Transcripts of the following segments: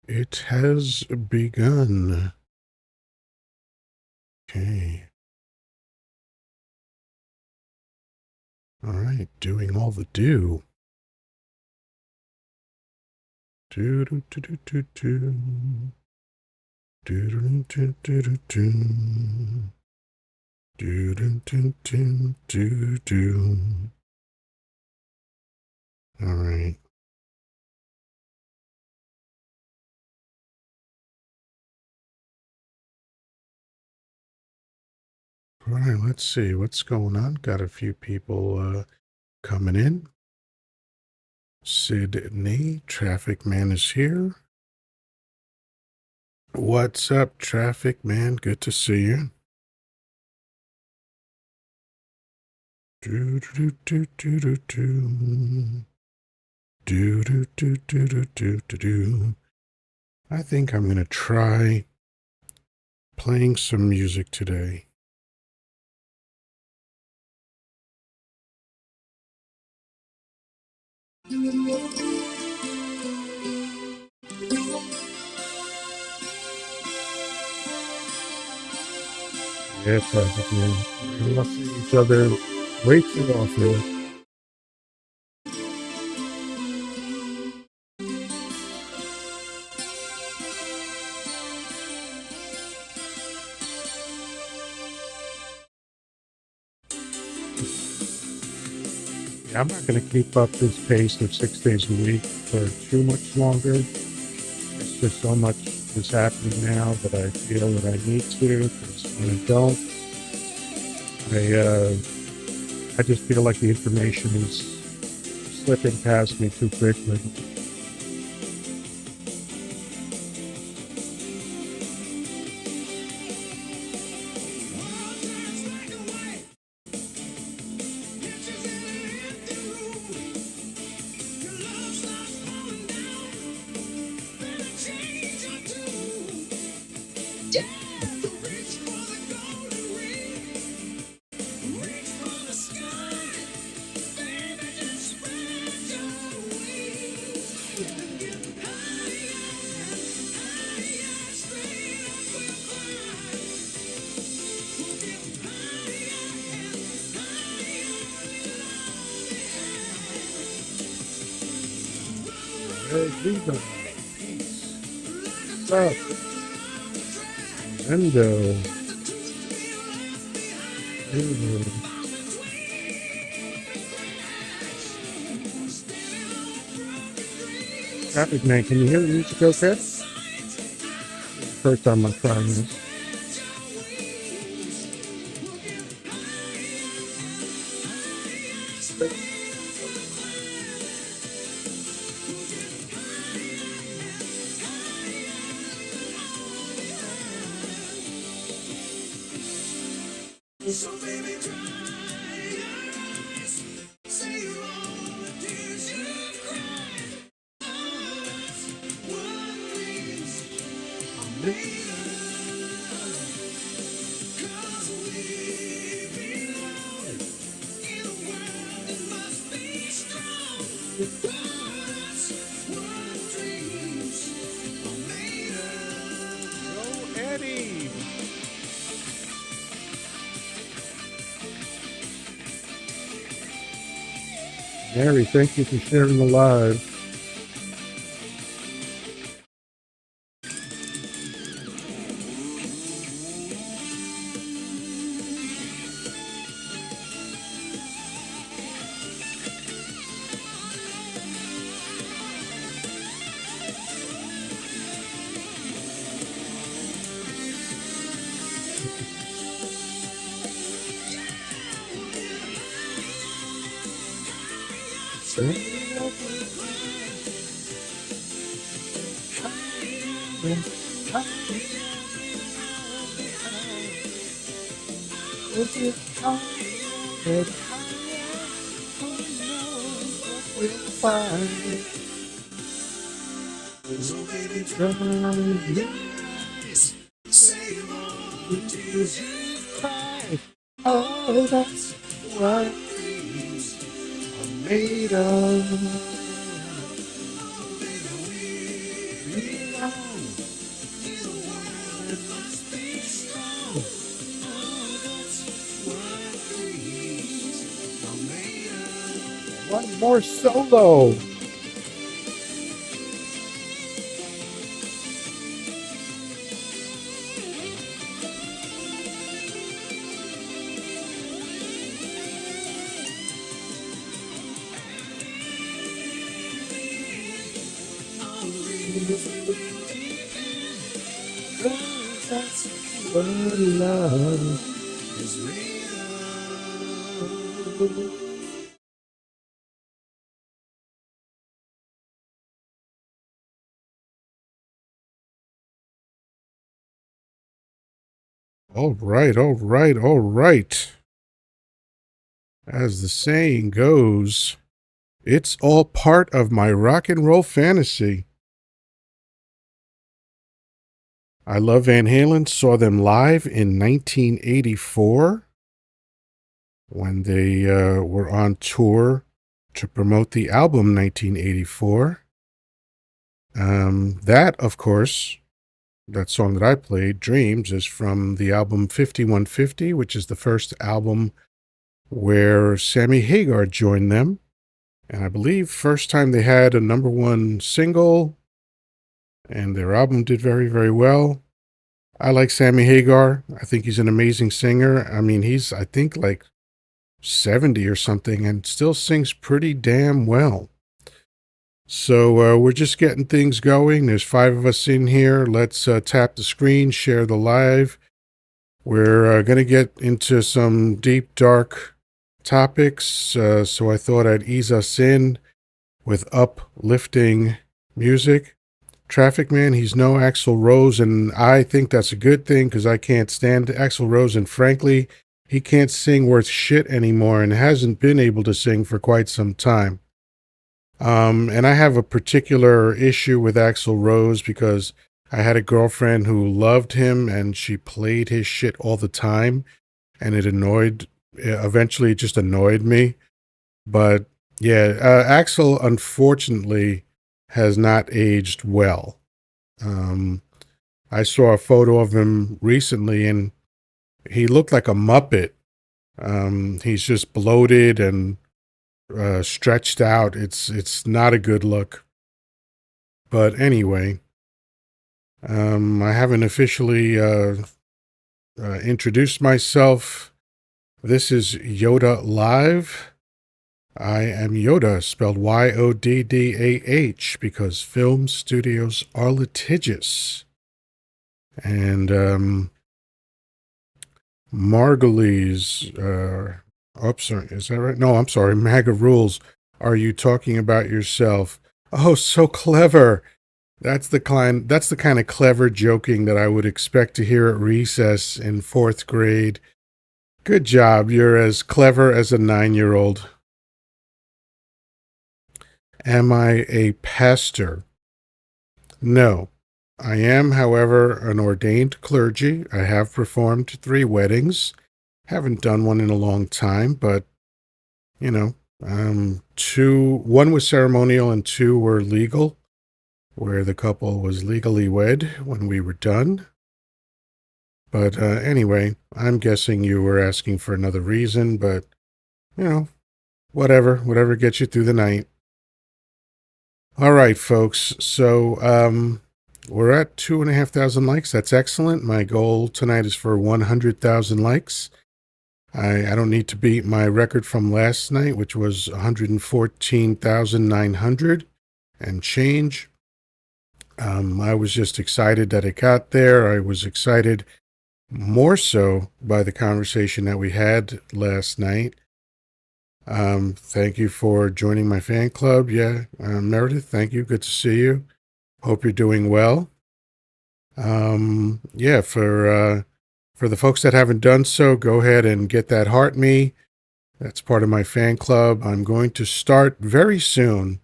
It has begun. Okay. All right. Doing all the do. Do do do do do do. Do do do do do do. Do do do do do do. All right. All right. Let's see what's going on. Got a few people coming in. Sydney, traffic man is here. What's up, traffic man? Good to see you. Do do do do do do. Do do do do do do do do. I think I'm gonna try playing some music today. Yeah, traffic man. We must see each other way too often. Yeah, I'm not gonna keep up this pace of 6 days a week for too much longer. It's just so much is happening now that I feel that I need to. Because when I don't, I just feel like the information is slipping past me too quickly. Hey, Viva, peace, up, Endo, traffic man, can you hear the music okay? First time I'm trying this. So baby, dry your eyes. Say all the tears you've cried. All that's what dreams are made of. 'Cause we belong in a world that must be strong. All that's what dreams are made of. Go, Eddie. Mary, thank you for sharing the live. So baby, dry your eyes. Say all the tears you've cried. Oh, that's what Dreams I'm made of. we belong. In a world that must be strong. Oh, that's what dreams are made of. One more solo. All the reasons we will depend. 'Cause that's What love. is real. All right, all right, all right. As the saying goes, it's all part of my rock and roll fantasy. I love Van Halen, saw them live in 1984 when they were on tour to promote the album 1984. That, of course, that song that I played, Dreams, is from the album 5150, which is the first album where Sammy Hagar joined them. And I believe first time they had a number one single, and their album did very, very well. I like Sammy Hagar. I think he's an amazing singer. I mean, he's, I think, like 70 or something and still sings pretty damn well. So we're just getting things going. There's 5 of us in here. Let's tap the screen, share the live. We're going to get into some deep, dark topics. So I thought I'd ease us in with uplifting music. Traffic Man, he's no Axl Rose, and I think that's a good thing because I can't stand Axl Rose, and frankly, he can't sing worth shit anymore and hasn't been able to sing for quite some time. And I have a particular issue with Axl Rose because I had a girlfriend who loved him and she played his shit all the time, and eventually it just annoyed me. But yeah, Axl, unfortunately, has not aged well. I saw a photo of him recently and he looked like a Muppet. He's just bloated and stretched out. It's not a good look. But anyway, I haven't officially introduced myself. This is Yoddah Live. I am Yoddah, spelled Yoddah, because film studios are litigious. And Margulies, sorry, is that right? No, I'm sorry, MAGA Rules. Are you talking about yourself? Oh, so clever. That's the kind of clever joking that I would expect to hear at recess in 4th grade. Good job. You're as clever as a 9-year-old. Am I a pastor? No. I am, however, an ordained clergy. I have performed 3 weddings. Haven't done one in a long time, but, you know, 1 was ceremonial and 2 were legal, where the couple was legally wed when we were done. But anyway, I'm guessing you were asking for another reason, but, you know, whatever gets you through the night. All right, folks. So we're at 2,500 likes. That's excellent. My goal tonight is for 100,000 likes. I don't need to beat my record from last night, which was 114,900 and change. I was just excited that it got there. I was excited more so by the conversation that we had last night. Thank you for joining my fan club. Yeah, Meredith, thank you. Good to see you. Hope you're doing well. Yeah, for the folks that haven't done so, go ahead and get that heart me. That's part of my fan club. I'm going to start very soon,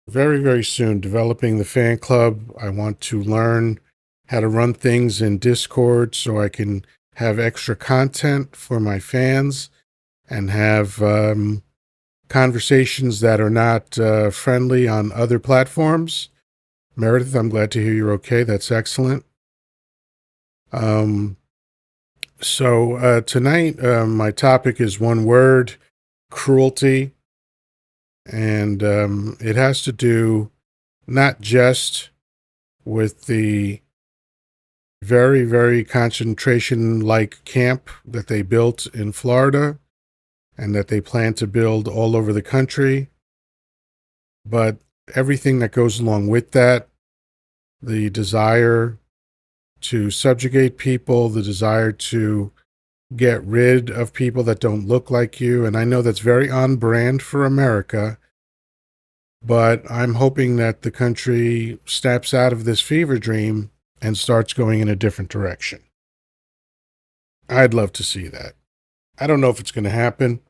very, very soon, developing the fan club. I want to learn how to run things in Discord so I can have extra content for my fans and have conversations that are not friendly on other platforms. Meredith, I'm glad to hear you're okay. That's excellent. Um, tonight, my topic is one word: cruelty, and it has to do not just with the very, very concentration-like camp that they built in Florida and that they plan to build all over the country, but everything that goes along with that, the desire to subjugate people, the desire to get rid of people that don't look like you. And I know that's very on brand for America, but I'm hoping that the country snaps out of this fever dream and starts going in a different direction. I'd love to see that. I don't know if it's going to happen.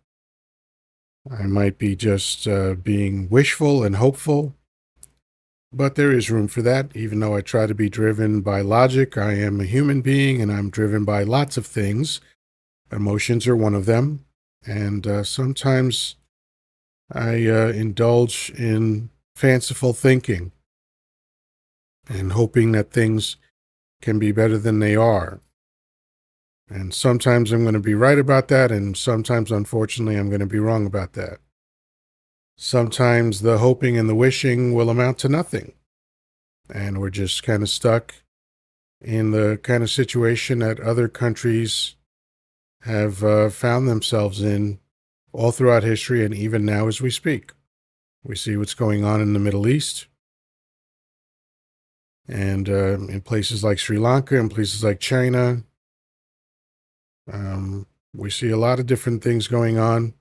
I might be just being wishful and hopeful, but there is room for that. Even though I try to be driven by logic, I am a human being and I'm driven by lots of things. Emotions are one of them. And sometimes I indulge in fanciful thinking and hoping that things can be better than they are. And sometimes I'm going to be right about that, and sometimes, unfortunately, I'm going to be wrong about that. Sometimes the hoping and the wishing will amount to nothing, and we're just kind of stuck in the kind of situation that other countries have found themselves in all throughout history and even now as we speak. We see what's going on in the Middle East and in places like Sri Lanka and places like China. We see a lot of different things going on.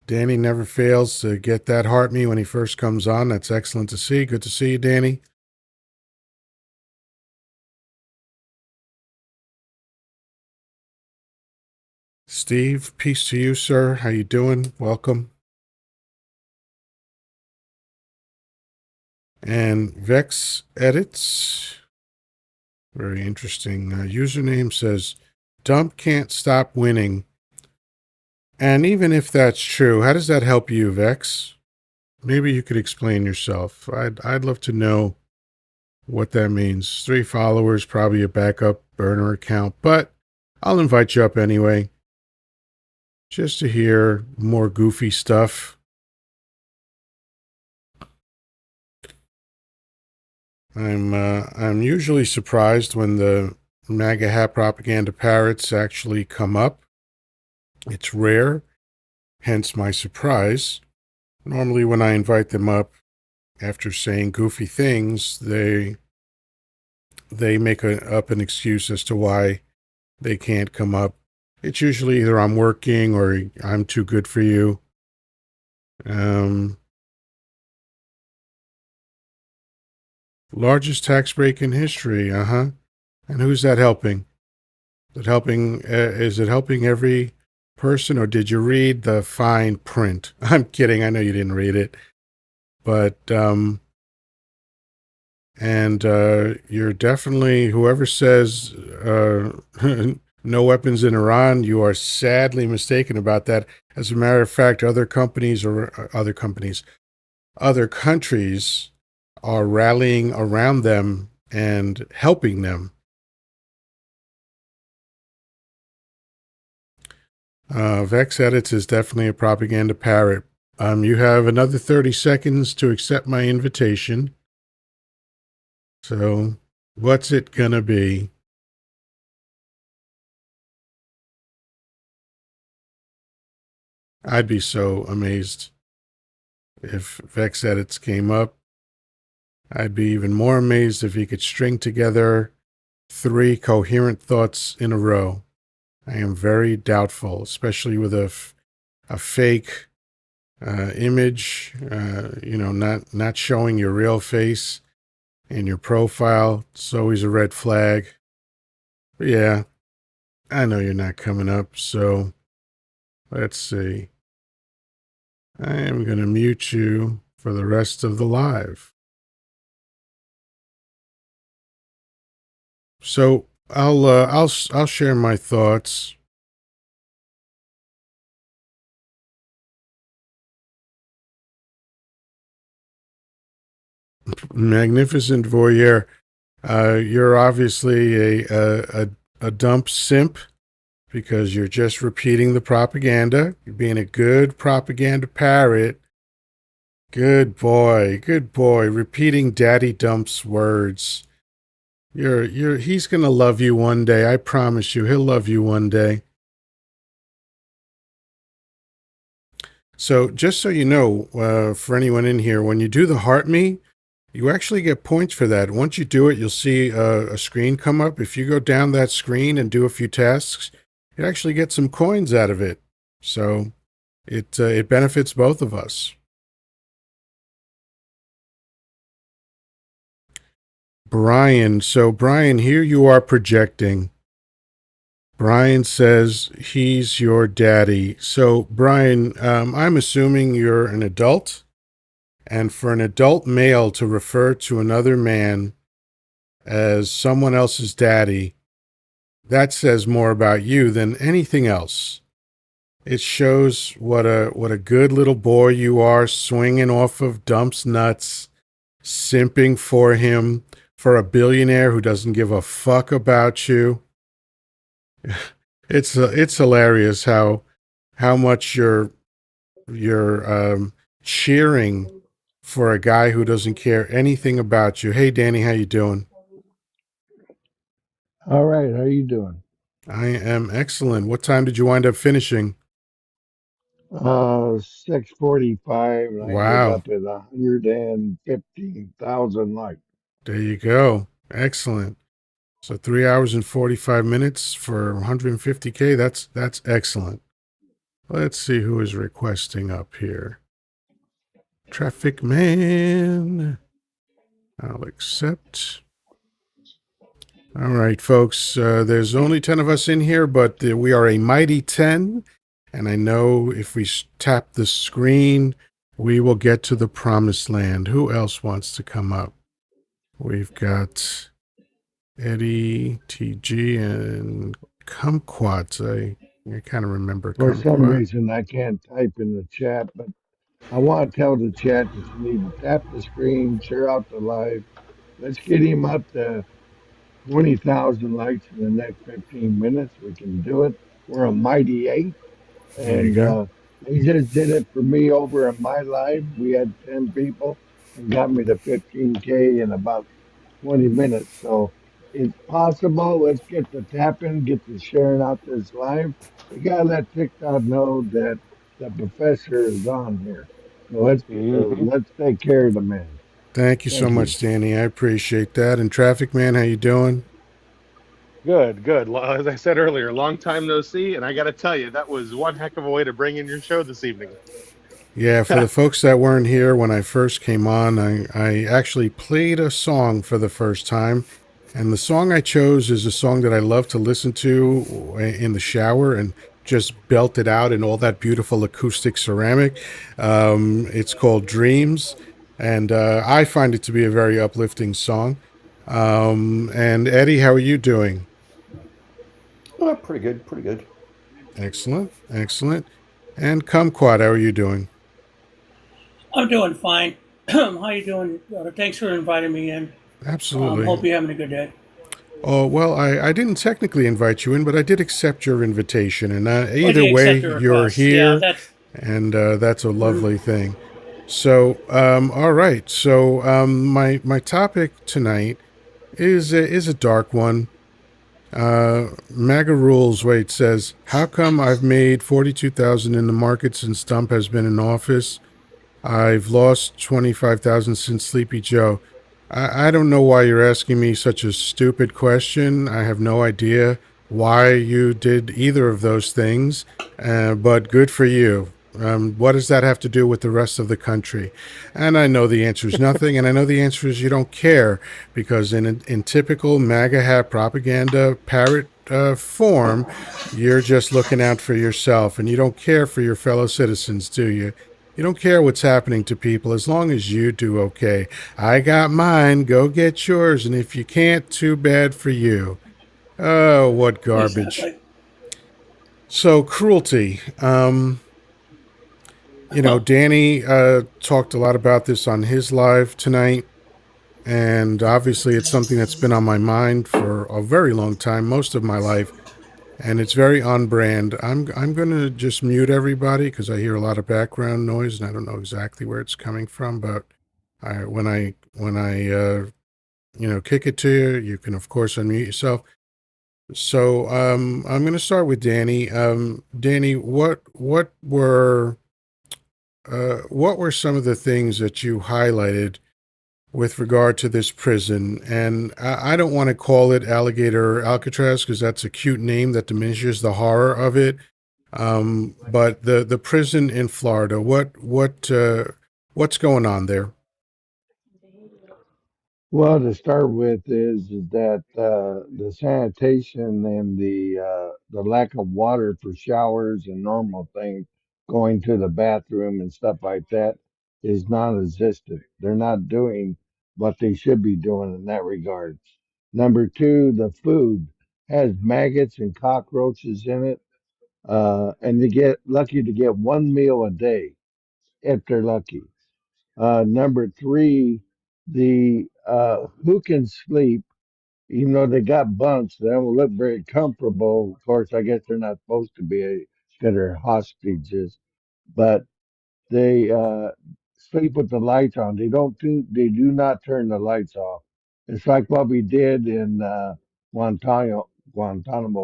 Danny never fails to get that heart me when he first comes on. That's excellent to see. Good to see you, Danny. Steve, peace to you, sir. How you doing? Welcome. And Vex Edits, very interesting username, says, Dump can't stop winning. And even if that's true, how does that help you, Vex? Maybe you could explain yourself. I'd love to know what that means. 3 followers, probably a backup burner account, but I'll invite you up anyway, just to hear more goofy stuff. I'm usually surprised when the MAGA hat propaganda parrots actually come up. It's rare, hence my surprise. Normally when I invite them up after saying goofy things, they make up an excuse as to why they can't come up. It's usually either I'm working or I'm too good for you. Largest tax break in history, uh-huh. And who's that helping? Is it helping every person, or did you read the fine print? I'm kidding, I know you didn't read it. But, you're definitely, whoever says no weapons in Iran, you are sadly mistaken about that. As a matter of fact, other countries are rallying around them and helping them. Vex Edits is definitely a propaganda parrot. You have another 30 seconds to accept my invitation. So, what's it gonna be? I'd be so amazed if Vex Edits came up. I'd be even more amazed if he could string together 3 coherent thoughts in a row. I am very doubtful, especially with a fake image, not showing your real face in your profile. It's always a red flag. But yeah, I know you're not coming up, so let's see. I am going to mute you for the rest of the live. So I'll share my thoughts. Magnificent voyeur. You're obviously a dump simp because you're just repeating the propaganda. You're being a good propaganda parrot. Good boy, good boy. Repeating Daddy Dump's words. He's gonna love you one day. I promise you, he'll love you one day. So, just so you know, for anyone in here, when you do the heart me, you actually get points for that. Once you do it, you'll see a screen come up. If you go down that screen and do a few tasks, you actually get some coins out of it. So it benefits both of us. Brian, so Brian, here you are projecting. Brian says he's your daddy. So Brian, I'm assuming you're an adult, and for an adult male to refer to another man as someone else's daddy, that says more about you than anything else. It shows what a good little boy you are, swinging off of Dump's nuts, simping for him, for a billionaire who doesn't give a fuck about you. It's hilarious how much you're cheering for a guy who doesn't care anything about you. Hey Danny, how you doing? All right, how you doing? I am excellent. What time did you wind up finishing? 6:45, and I ended Wow. up at 115,000 likes. There you go. Excellent. So 3 hours and 45 minutes for 150K. That's excellent. Let's see who is requesting up here. Traffic Man. I'll accept. All right, folks. There's only 10 of us in here, but we are a mighty 10. And I know if we tap the screen, we will get to the promised land. Who else wants to come up? We've got Eddie, TG, and Kumquats. I kind of remember For some Kumquat. reason, I can't type in the chat, but I want to tell the chat that you need to tap the screen, share out the live. Let's get him up to 20,000 likes in the next 15 minutes. We can do it. We're a mighty eight. There you And go. he just did it for me over in my live. We had 10 people and got me to 15K in about 20 minutes. So it's possible. Let's get the tapping, get the sharing out this live. We got to let TikTok know that the professor is on here. So Hmm. let's take care of the man. Thank you so Thank you. much, Danny. I appreciate that. And Traffic Man, how you doing? Good, good. As I said earlier, long time no see, and I got to tell you, that was one heck of a way to bring in your show this evening. Yeah, for the folks that weren't here when I first came on, I actually played a song for the first time. And the song I chose is a song that I love to listen to in the shower and just belt it out in all that beautiful acoustic ceramic. It's called Dreams, and I find it to be a very uplifting song. And Eddie, how are you doing? Pretty good, pretty good. Excellent, excellent. And Kumquat, how are you doing? I'm doing fine. How you doing? Thanks for inviting me in. Absolutely. Hope you're having a good day. Oh, well, I didn't technically invite you in, but I did accept your invitation. And Well, either you way, accept the you're request. Yeah, here, that's and that's a lovely thing. So, all right. So, my topic tonight is a dark one. MAGA rules. Wait, says, how come I've made 42,000 in the market since Stump has been in office? I've lost 25,000 since Sleepy Joe. I don't know why you're asking me such a stupid question. I have no idea why you did either of those things, but good for you. What does that have to do with the rest of the country? And I know the answer is nothing, and I know the answer is you don't care, because in typical MAGA hat propaganda parrot form, you're just looking out for yourself, and you don't care for your fellow citizens, do you? You don't care what's happening to people as long as you do okay. I got mine, go get yours, and if you can't, too bad for you. Oh, what garbage. exactly. So, Cruelty. Huh. Danny talked a lot about this on his live tonight. and obviously it's something that's been on my mind for a very long time, most of my life, and it's very on brand. I'm going to just mute everybody because I hear a lot of background noise and I don't know exactly where it's coming from, but when I kick it to you, you can of course unmute yourself. So I'm going to start with Danny. Danny, what were some of the things that you highlighted with regard to this prison? And I don't want to call it Alligator Alcatraz because that's a cute name that diminishes the horror of it. But the prison in Florida, what's going on there? Well, to start with is that the sanitation and the lack of water for showers and normal things, going to the bathroom and stuff like that, is non-existent. They're not doing what they should be doing in that regard. Number two, the food has maggots and cockroaches in it, and they get lucky to get one meal a day if they're lucky. Number three, the who can sleep, even though they got bunks, they don't look very comfortable. Of course, I guess they're not supposed to be that are hostages, but they sleep with the lights on. They do not turn the lights off. It's like what we did in Guantanamo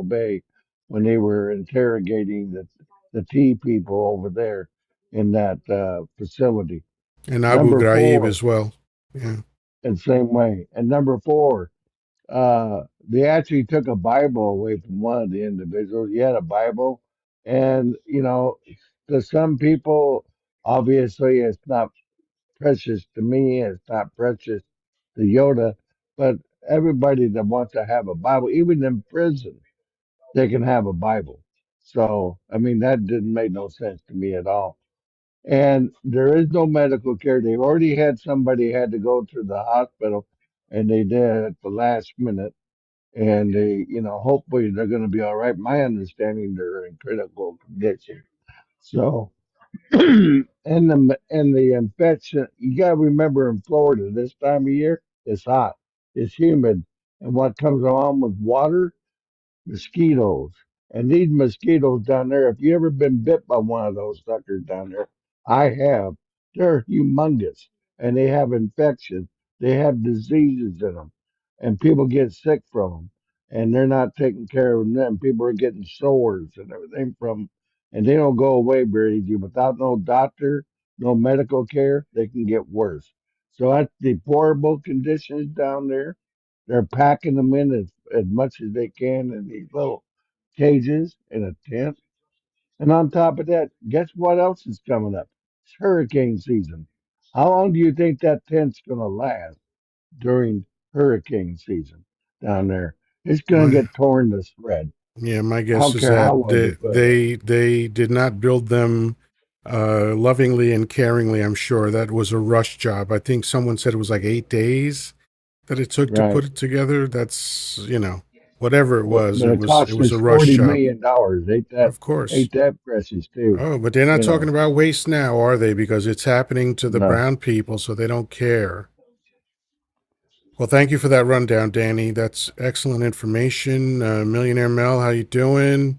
Bay when they were interrogating the T people over there in that facility. And Abu Number Ghraib four, as well. Yeah. and same way. And number four, they actually took a Bible away from one of the individuals. He had a Bible, and to some people, obviously, it's not precious to me. It's not precious to Yoda, but everybody that wants to have a Bible, even in prison, they can have a Bible. So, I mean, that didn't make no sense to me at all. And there is no medical care. They've already had somebody had to go to the hospital, and they did at the last minute. And hopefully they're going to be all right. My understanding, they're in critical condition. So, and the infection, you got to remember in Florida this time of year, it's hot, it's humid, and what comes along with water mosquitoes. And these mosquitoes down there, if you ever been bit by one of those suckers down there, I have. They're humongous and they have infections. They have diseases in them, and people get sick from them. And they're not taking care of them. People are getting sores and everything from 'em, and they don't go away very easy. Without no doctor, no medical care, they can get worse. So that's deplorable conditions down there. They're packing them in as much as they can in these little cages in a tent. And on top of that, guess what else is coming up? It's hurricane season. How long do you think that tent's going to last during hurricane season down there? It's going to My get torn to shreds. Yeah, my I guess don't is care how that well you put it. they did not build them lovingly and caringly. I'm sure that was a rush job. I think someone said it was like 8 days that it took to Right. put it together. That's whatever it was. But It it was cost it was us a rush $40 job, million. of course. Ain't that precious too? Oh, but they're not You talking know, about waste now, are they? Because it's happening to the no. brown people, so they don't care. Well, thank you for that rundown, Danny. That's excellent information. Millionaire Mel, how you doing?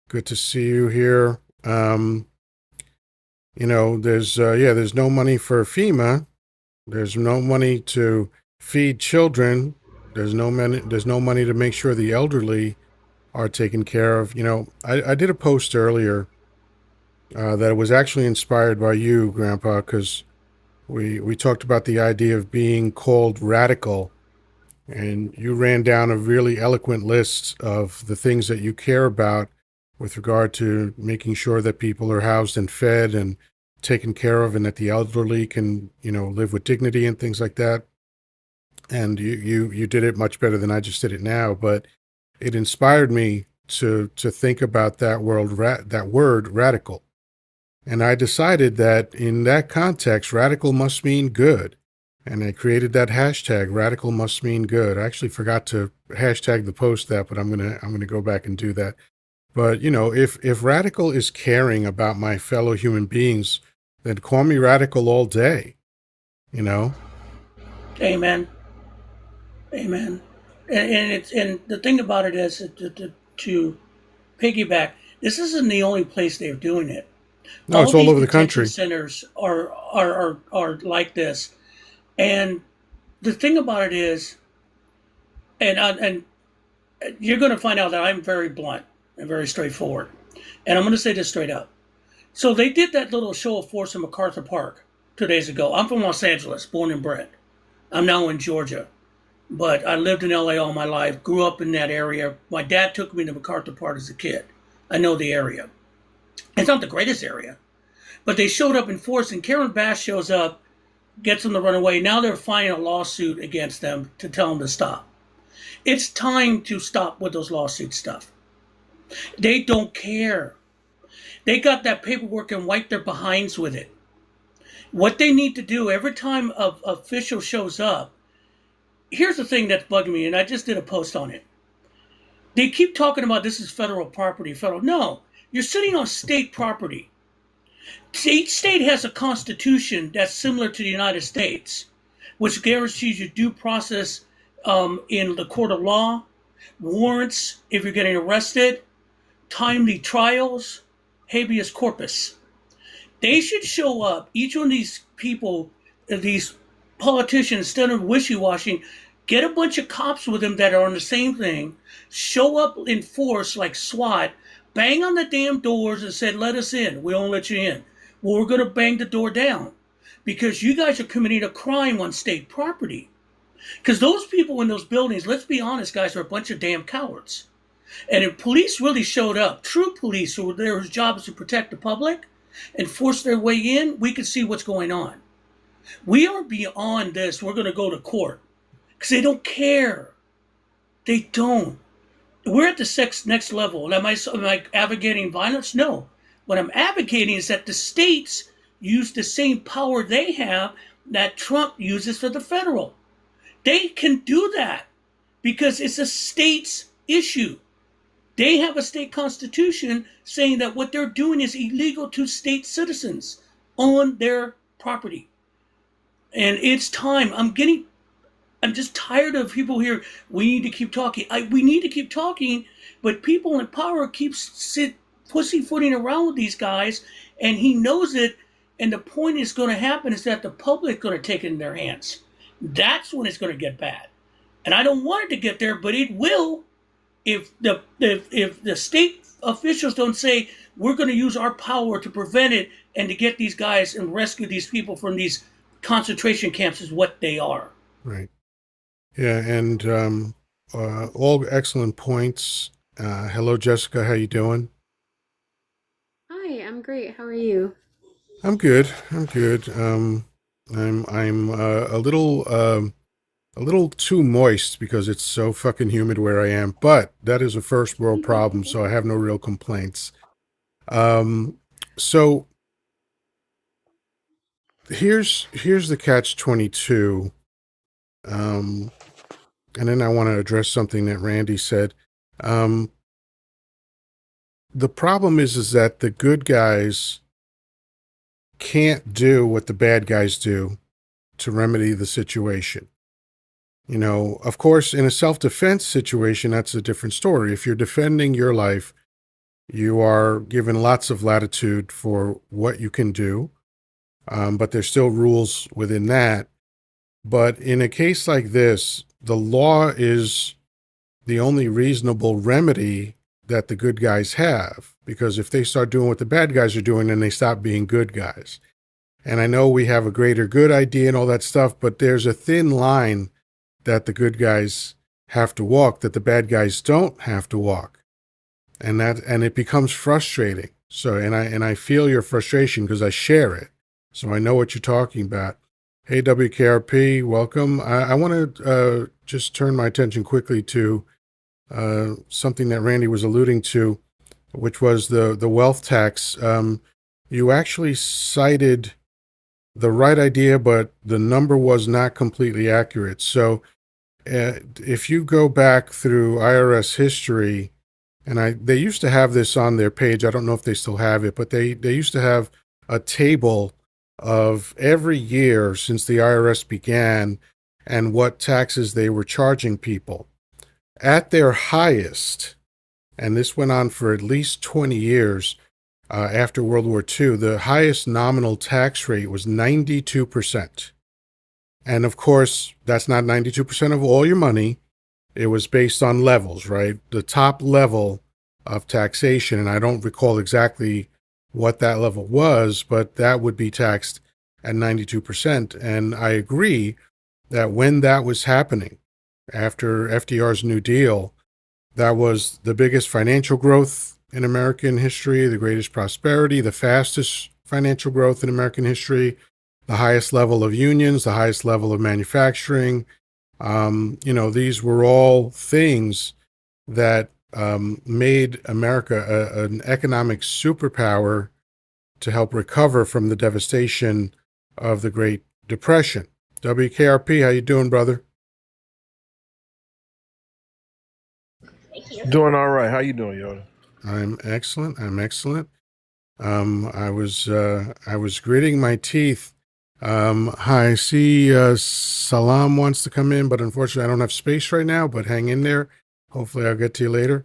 Good to see you here. There's no money for FEMA. There's no money to feed children. There's no money to make sure the elderly are taken care of. I did a post earlier that was actually inspired by you, Grandpa, because we talked about the idea of being called radical, and you ran down a really eloquent list of the things that you care about with regard to making sure that people are housed and fed and taken care of, and that the elderly can, live with dignity and things like that. And you did it much better than I just did it now, but it inspired me to think about that word radical. And I decided that in that context, radical must mean good. And I created that hashtag, radical must mean good. I actually forgot to hashtag the post that, but I'm gonna go back and do that. But if radical is caring about my fellow human beings, then call me radical all day, you know? Amen. Amen. And the thing about it is to piggyback. This isn't the only place they're doing it. No, All it's all these over the detention country. centers are like this. And the thing about it is, and you're going to find out that I'm very blunt and very straightforward. And I'm going to say this straight up. So they did that little show of force in MacArthur Park 2 days ago. I'm from Los Angeles, born and bred. I'm now in Georgia, but I lived in LA all my life, grew up in that area. My dad took me to MacArthur Park as a kid. I know the area. It's not the greatest area, but they showed up in force, and Karen Bass shows up, gets them to run away. Now they're filing a lawsuit against them to tell them to stop. It's time to stop with those lawsuit stuff. They don't care. They got that paperwork and wiped their behinds with it. What they need to do every time a official shows up, here's the thing that's bugging me, and I just did a post on it. They keep talking about this is federal property, federal. No, you're sitting on state property. Each state has a constitution that's similar to the United States, which guarantees you due process in the court of law, warrants if you're getting arrested, timely trials, habeas corpus. They should show up, each one of these people, these politicians, instead of wishy-washy, get a bunch of cops with them that are on the same thing, show up in force like SWAT, bang on the damn doors and said, let us in. We won't let you in. Well, we're going to bang the door down because you guys are committing a crime on state property. Because those people in those buildings, let's be honest, guys, are a bunch of damn cowards. And if police really showed up, true police who were there whose job is to protect the public and force their way in, we could see what's going on. We are beyond this. We're going to go to court because they don't care. They don't. We're at the next level. Am I advocating violence? No. What I'm advocating is that the states use the same power they have that Trump uses for the federal. They can do that because it's a state's issue. They have a state constitution saying that what they're doing is illegal to state citizens on their property. And it's time. I'm just tired of people here. We need to keep talking. We need to keep talking, but people in power keep pussyfooting around with these guys, and he knows it. And the point is going to happen is that the public going to take it in their hands. That's when it's going to get bad. And I don't want it to get there, but it will if the state officials don't say we're going to use our power to prevent it and to get these guys and rescue these people from these concentration camps is what they are. Right. Yeah, and all excellent points. Hello, Jessica. How you doing? Hi, I'm great. How are you? I'm good. I'm good. I'm a little too moist because it's so fucking humid where I am, but that is a first world problem, so I have no real complaints. So here's the catch-22. And then I want to address something that Randy said. The problem is that the good guys can't do what the bad guys do to remedy the situation. You know, of course, in a self-defense situation, that's a different story. If you're defending your life, you are given lots of latitude for what you can do, but there's still rules within that. But in a case like this, the law is the only reasonable remedy that the good guys have, because if they start doing what the bad guys are doing, then they stop being good guys. And I know we have a greater good idea and all that stuff, but there's a thin line that the good guys have to walk that the bad guys don't have to walk. And it becomes frustrating. So, and I feel your frustration because I share it. So I know what you're talking about. Hey, WKRP, welcome. I want to just turn my attention quickly to something that Randy was alluding to, which was the wealth tax. You actually cited the right idea, but the number was not completely accurate. So if you go back through IRS history, and they used to have this on their page. I don't know if they still have it, but they used to have a table of every year since the IRS began and what taxes they were charging people. At their highest, and this went on for at least 20 years after World War II, the highest nominal tax rate was 92%. And of course, that's not 92% of all your money. It was based on levels, right? The top level of taxation, and I don't recall exactly what that level was, but that would be taxed at 92%. And I agree that when that was happening, after FDR's New Deal, that was the biggest financial growth in American history, the greatest prosperity, the fastest financial growth in American history, the highest level of unions, the highest level of manufacturing. These were all things that made America an economic superpower to help recover from the devastation of the Great Depression. WKRP, how you doing, brother? Doing all right. How you doing, Yoddah? I'm excellent. I was gritting my teeth. Hi, I see Salam wants to come in, but unfortunately I don't have space right now, but hang in there. Hopefully I'll get to you later.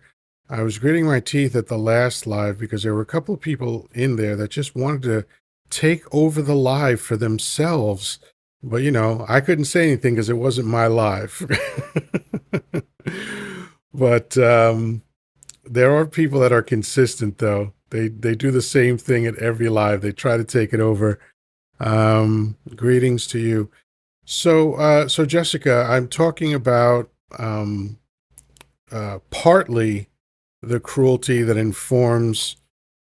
I was gritting my teeth at the last live because there were a couple of people in there that just wanted to take over the live for themselves. But, I couldn't say anything because it wasn't my live. But there are people that are consistent, though. They do the same thing at every live. They try to take it over. Greetings to you. So Jessica, I'm talking about partly the cruelty that informs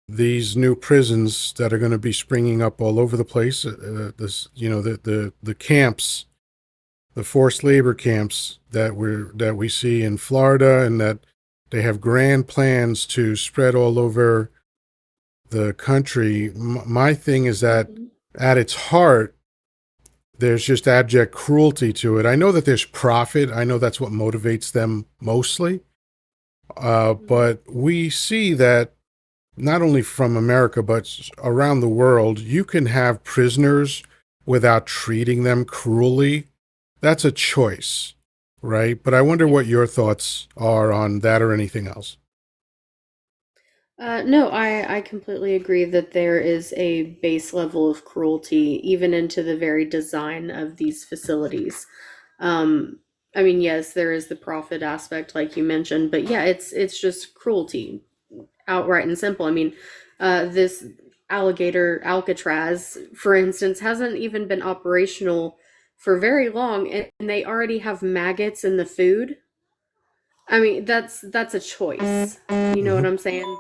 these new prisons that are going to be springing up all over the place. The camps, the forced labor camps that we see in Florida, and that they have grand plans to spread all over the country. My thing is that at its heart, there's just abject cruelty to it. I know that there's profit. I know that's what motivates them mostly. But we see that not only from America, but around the world, you can have prisoners without treating them cruelly. That's a choice, right? But I wonder what your thoughts are on that or anything else. No, I completely agree that there is a base level of cruelty, even into the very design of these facilities. I mean, yes, there is the profit aspect, like you mentioned, but yeah, it's just cruelty, outright and simple. I mean, this alligator Alcatraz, for instance, hasn't even been operational for very long, and they already have maggots in the food. I mean, that's a choice. You know what I'm saying?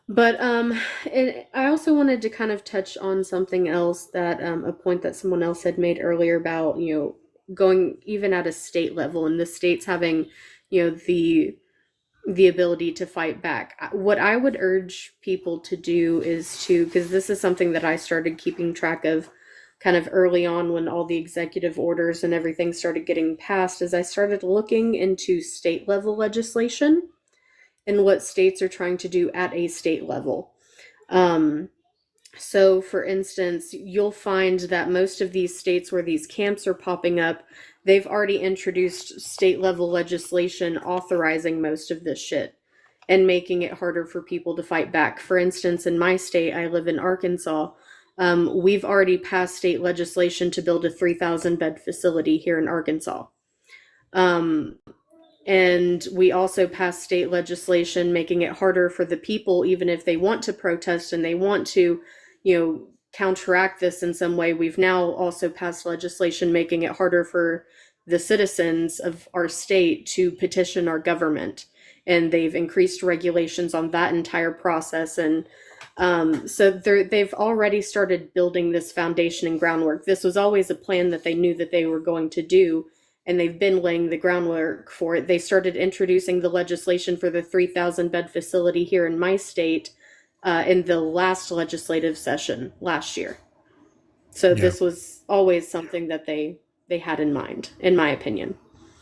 But I also wanted to kind of touch on something else, that a point that someone else had made earlier about, going even at a state level, and the states having, the ability to fight back. What I would urge people to do is to, because this is something that I started keeping track of kind of early on when all the executive orders and everything started getting passed, is I started looking into state level legislation and what states are trying to do at a state level. So, for instance, you'll find that most of these states where these camps are popping up, they've already introduced state level legislation authorizing most of this shit and making it harder for people to fight back. For instance, in my state, I live in Arkansas. We've already passed state legislation to build a 3,000 bed facility here in Arkansas. And we also passed state legislation making it harder for the people, even if they want to protest and they want to, counteract this in some way. We've now also passed legislation making it harder for the citizens of our state to petition our government. And they've increased regulations on that entire process. And so they've already started building this foundation and groundwork. This was always a plan that they knew that they were going to do, and they've been laying the groundwork for it. They started introducing the legislation for the 3,000 bed facility here in my state in the last legislative session last year. So Yeah. this was always something that they had in mind, in my opinion.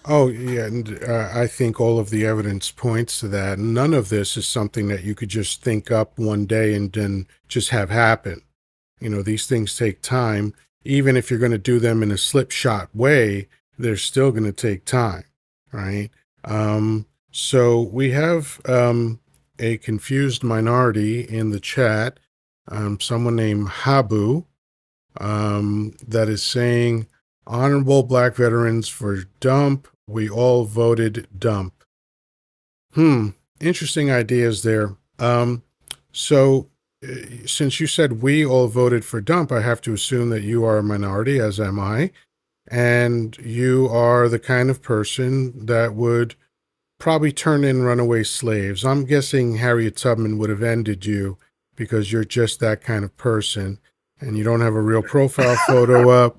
Oh, yeah, and I think all of the evidence points to that. None of this is something that you could just think up one day and then just have happen. These things take time. even if you're going to do them in a slipshod way, they're still going to take time, right? So we have a confused minority in the chat, someone named Habu, that is saying, honorable black veterans for dump. We all voted dump. Interesting ideas there. So since you said we all voted for dump, I have to assume that you are a minority, as am I, and you are the kind of person that would probably turn in runaway slaves. I'm guessing Harriet Tubman would have ended you because you're just that kind of person, and you don't have a real profile photo up.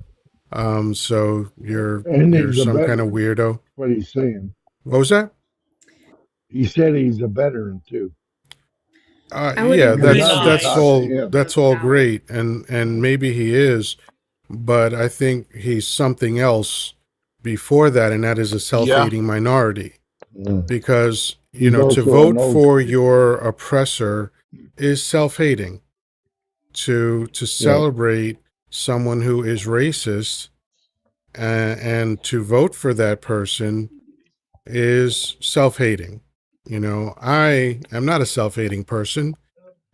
So you're And he's a some kind of veteran. weirdo. What he's saying. What was that? He said he's a veteran too. I would Yeah, Because agree I that was that's talking to all. he's him. That's of all valor. great, and maybe he is, but I think he's something else before that, and that is a Yeah. self-hating minority. Mm. Because He's to also an vote old for school. your oppressor is self-hating. To Yeah. celebrate someone who is racist and to vote for that person is self-hating. I am not a self-hating person.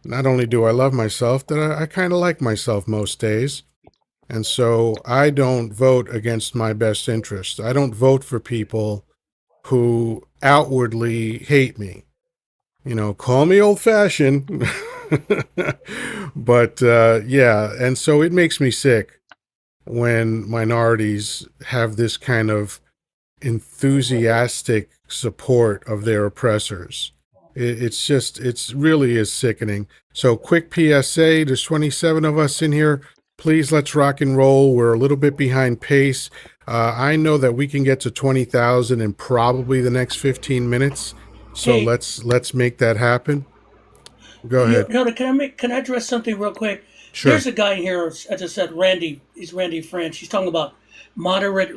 Not only do I love myself, that I kind of like myself most days. And so I don't vote against my best interest. I don't vote for people who outwardly hate me. Call me old fashioned. But yeah, and so it makes me sick when minorities have this kind of enthusiastic support of their oppressors. It's really is sickening. So quick PSA, there's 27 of us in here. Please, let's rock and roll. We're a little bit behind pace. I know that we can get to 20,000 in probably the next 15 minutes. So Hey, let's make that happen. Go ahead. Yoddah, can I address something real quick? Sure. There's a guy here, as I said, Randy. He's Randy French. He's talking about moderate,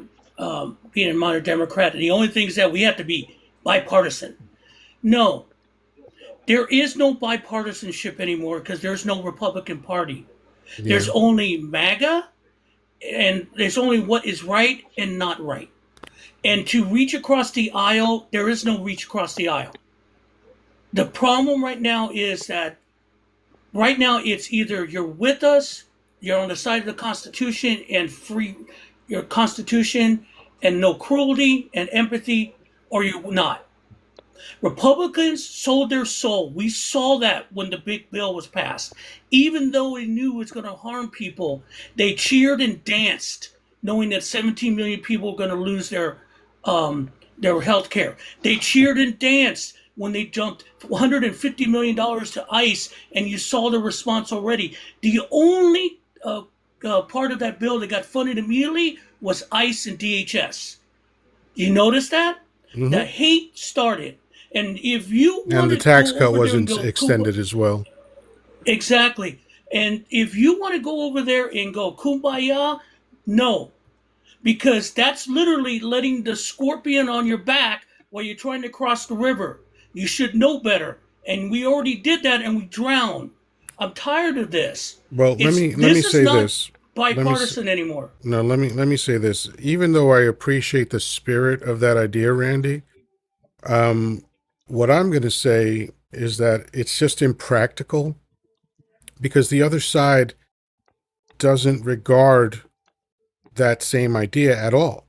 being a moderate Democrat. And the only thing is that we have to be bipartisan. No, there is no bipartisanship anymore because there's no Republican Party. There's Yeah. only MAGA, and there's only what is right and not right. And to reach across the aisle, there is no reach across the aisle. The problem right now is that right now it's either you're with us, you're on the side of the Constitution and free your Constitution and no cruelty and empathy, or you're not. Republicans sold their soul. We saw that when the big bill was passed. Even though they knew it was going to harm people, they cheered and danced, knowing that 17 million people were going to lose their health care. They cheered and danced when they dumped $150 million to ICE, and you saw the response already. The only part of that bill that got funded immediately was ICE and DHS. You notice that? Hmm. The hate started. And if you And want the to tax go cut over there and wasn't go, extended as well. exactly. And if you want to go over there and go kumbaya, no, because that's literally letting the scorpion on your back while you're trying to cross the river. You should know better. And we already did that and we drowned. I'm tired of this. Well, let me This is say not this. Let me s- bipartisan anymore. no, let me say this. Even though I appreciate the spirit of that idea, Randy, um, what I'm going to say is that it's just impractical because the other side doesn't regard that same idea at all.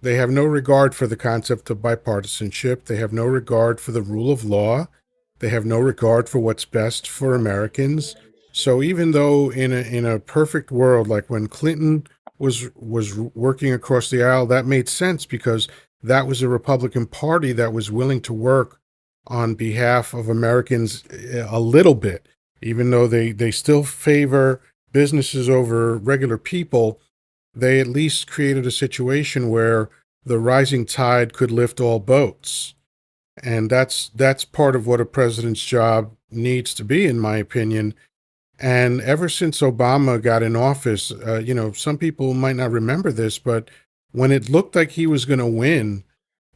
They have no regard for the concept of bipartisanship. They have no regard for the rule of law. They have no regard for what's best for Americans. So even though in a perfect world, like when Clinton was working across the aisle, that made sense because that was a Republican Party that was willing to work on behalf of Americans a little bit, even though they still favor businesses over regular people. They at least created a situation where the rising tide could lift all boats. And that's part of what a president's job needs to be, in my opinion. And ever since Obama got in office, some people might not remember this, but when it looked like he was going to win,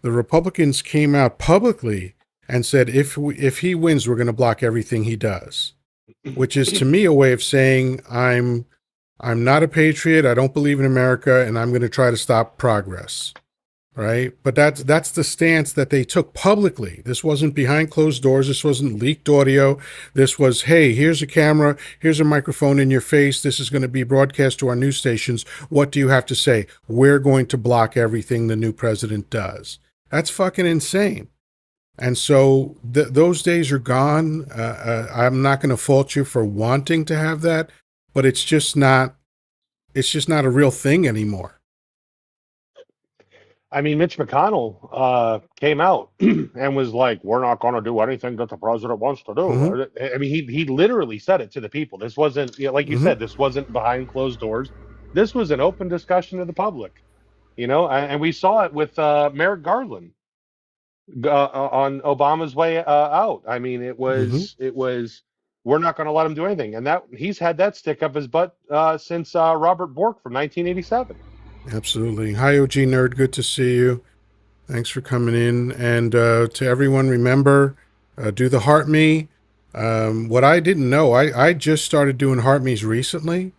the Republicans came out publicly and said, if he wins, we're going to block everything he does, which is to me a way of saying I'm not a patriot. I don't believe in America, and I'm going to try to stop progress. Right? But that's the stance that they took publicly. This wasn't behind closed doors. This wasn't leaked audio. This was, hey, here's a camera, here's a microphone in your face. This is going to be broadcast to our news stations. What do you have to say? We're going to block everything the new president does. That's fucking insane. And so those days are gone. I'm not going to fault you for wanting to have that, but it's just not a real thing anymore. I mean, Mitch McConnell came out and was like, "We're not going to do anything that the president wants to Mm-hmm. do." I mean, he literally said it to the people. This wasn't, like you Mm-hmm. said, this wasn't behind closed doors. This was an open discussion to the public. And we saw it with Merrick Garland on Obama's way out. I mean, Mm-hmm. it was. We're not going to let him do anything, and that he's had that stick up his butt since Robert Bork from 1987. Absolutely. Hi, OG Nerd. Good to see you. Thanks for coming in. And to everyone, remember, do the Heart Me. What I didn't know, I just started doing Heart Me's recently.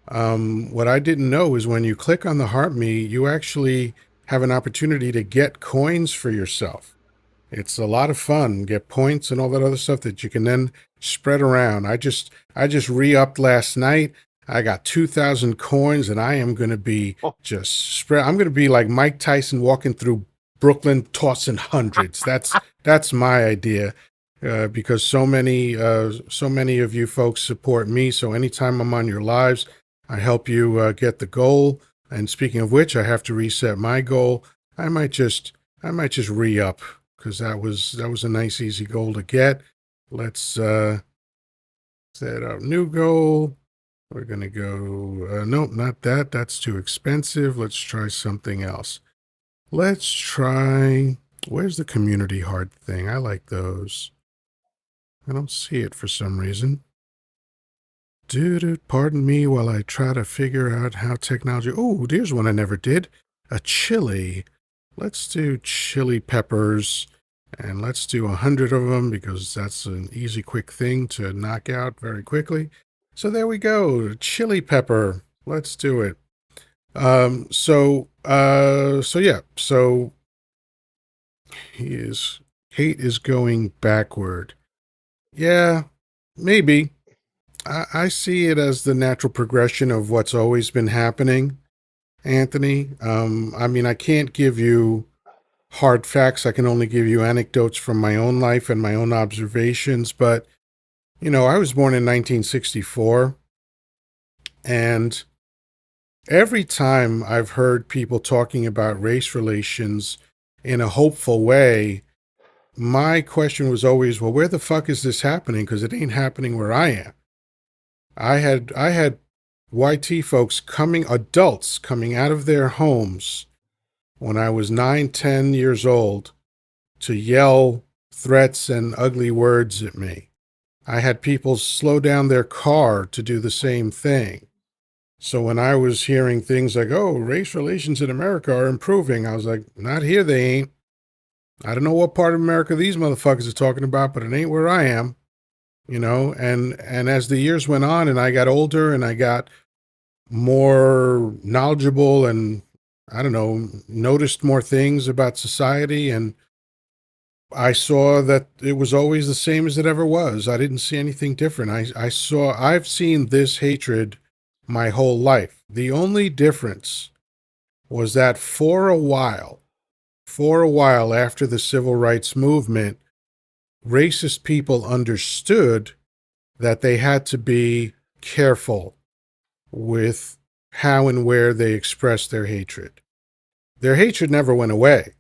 What I didn't know is when you click on the Heart Me, you actually have an opportunity to get coins for yourself. It's a lot of fun. Get points and all that other stuff that you can then spread around. I just re-upped last night. I got 2,000 coins, and I am going to be Oh, just spread. I'm going to be like Mike Tyson walking through Brooklyn, tossing hundreds. That's my idea, because so many of you folks support me. So anytime I'm on your lives, I help you get the goal. And speaking of which, I have to reset my goal. I might just re-up because that was a nice easy goal to get. Let's set up new goal. We're gonna go. Nope, not that. That's too expensive. Let's try something else. Let's try. Where's the community heart thing? I like those. I don't see it for some reason. Dude, pardon me while I try to figure out how technology. Oh, there's one I never did. A chili. Let's do chili peppers, and let's do 100 of them because that's an easy, quick thing to knock out very quickly. So there we go. Chili pepper. Let's do it. So yeah. So hate is going backward. Yeah, maybe. I see it as the natural progression of what's always been happening, Anthony. I mean, I can't give you hard facts. I can only give you anecdotes from my own life and my own observations. But, I was born in 1964, and every time I've heard people talking about race relations in a hopeful way, my question was always, well, where the fuck is this happening? Because it ain't happening where I am. I had YT folks adults coming out of their homes when I was 9, 10 years old to yell threats and ugly words at me. I had people slow down their car to do the same thing. So when I was hearing things like, oh, race relations in America are improving, I was like, not here they ain't. I don't know what part of America these motherfuckers are talking about, but it ain't where I am. And as the years went on and I got older and I got more knowledgeable and, I don't know, noticed more things about society, and I saw that it was always the same as it ever was. I didn't see anything different. I've seen this hatred my whole life. The only difference was that for a while after the civil rights movement, racist people understood that they had to be careful with how and where they expressed their hatred. Their hatred never went away.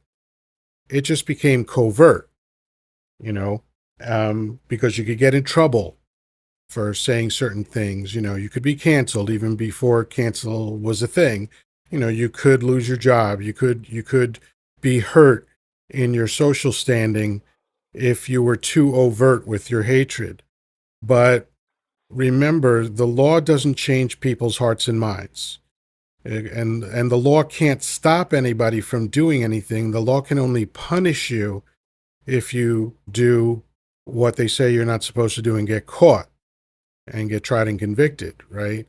It just became covert, because you could get in trouble for saying certain things. You could be canceled even before cancel was a thing. You could lose your job. You could be hurt in your social standing if you were too overt with your hatred. But remember, the law doesn't change people's hearts and minds. And the law can't stop anybody from doing anything. The law can only punish you if you do what they say you're not supposed to do and get caught and get tried and convicted, right?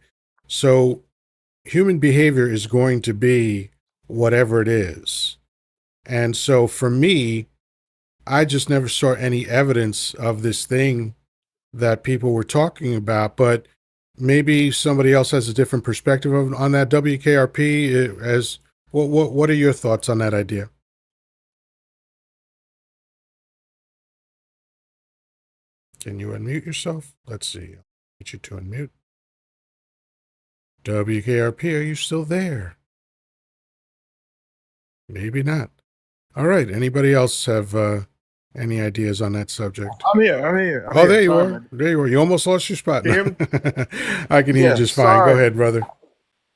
So human behavior is going to be whatever it is. And so for me, I just never saw any evidence of this thing that people were talking about, but maybe somebody else has a different perspective on that. WKRP, as what are your thoughts on that idea? Can you unmute yourself? Let's see. I'll get you to unmute. WKRP, are you still there? Maybe not. All right. Anybody else have any ideas on that subject? I'm here. I'm here. I'm Oh, here. there you Sorry, are. man. There you are. You almost lost your spot. Can you hear me? I can hear you Yeah. just fine. Go Sorry. ahead, brother.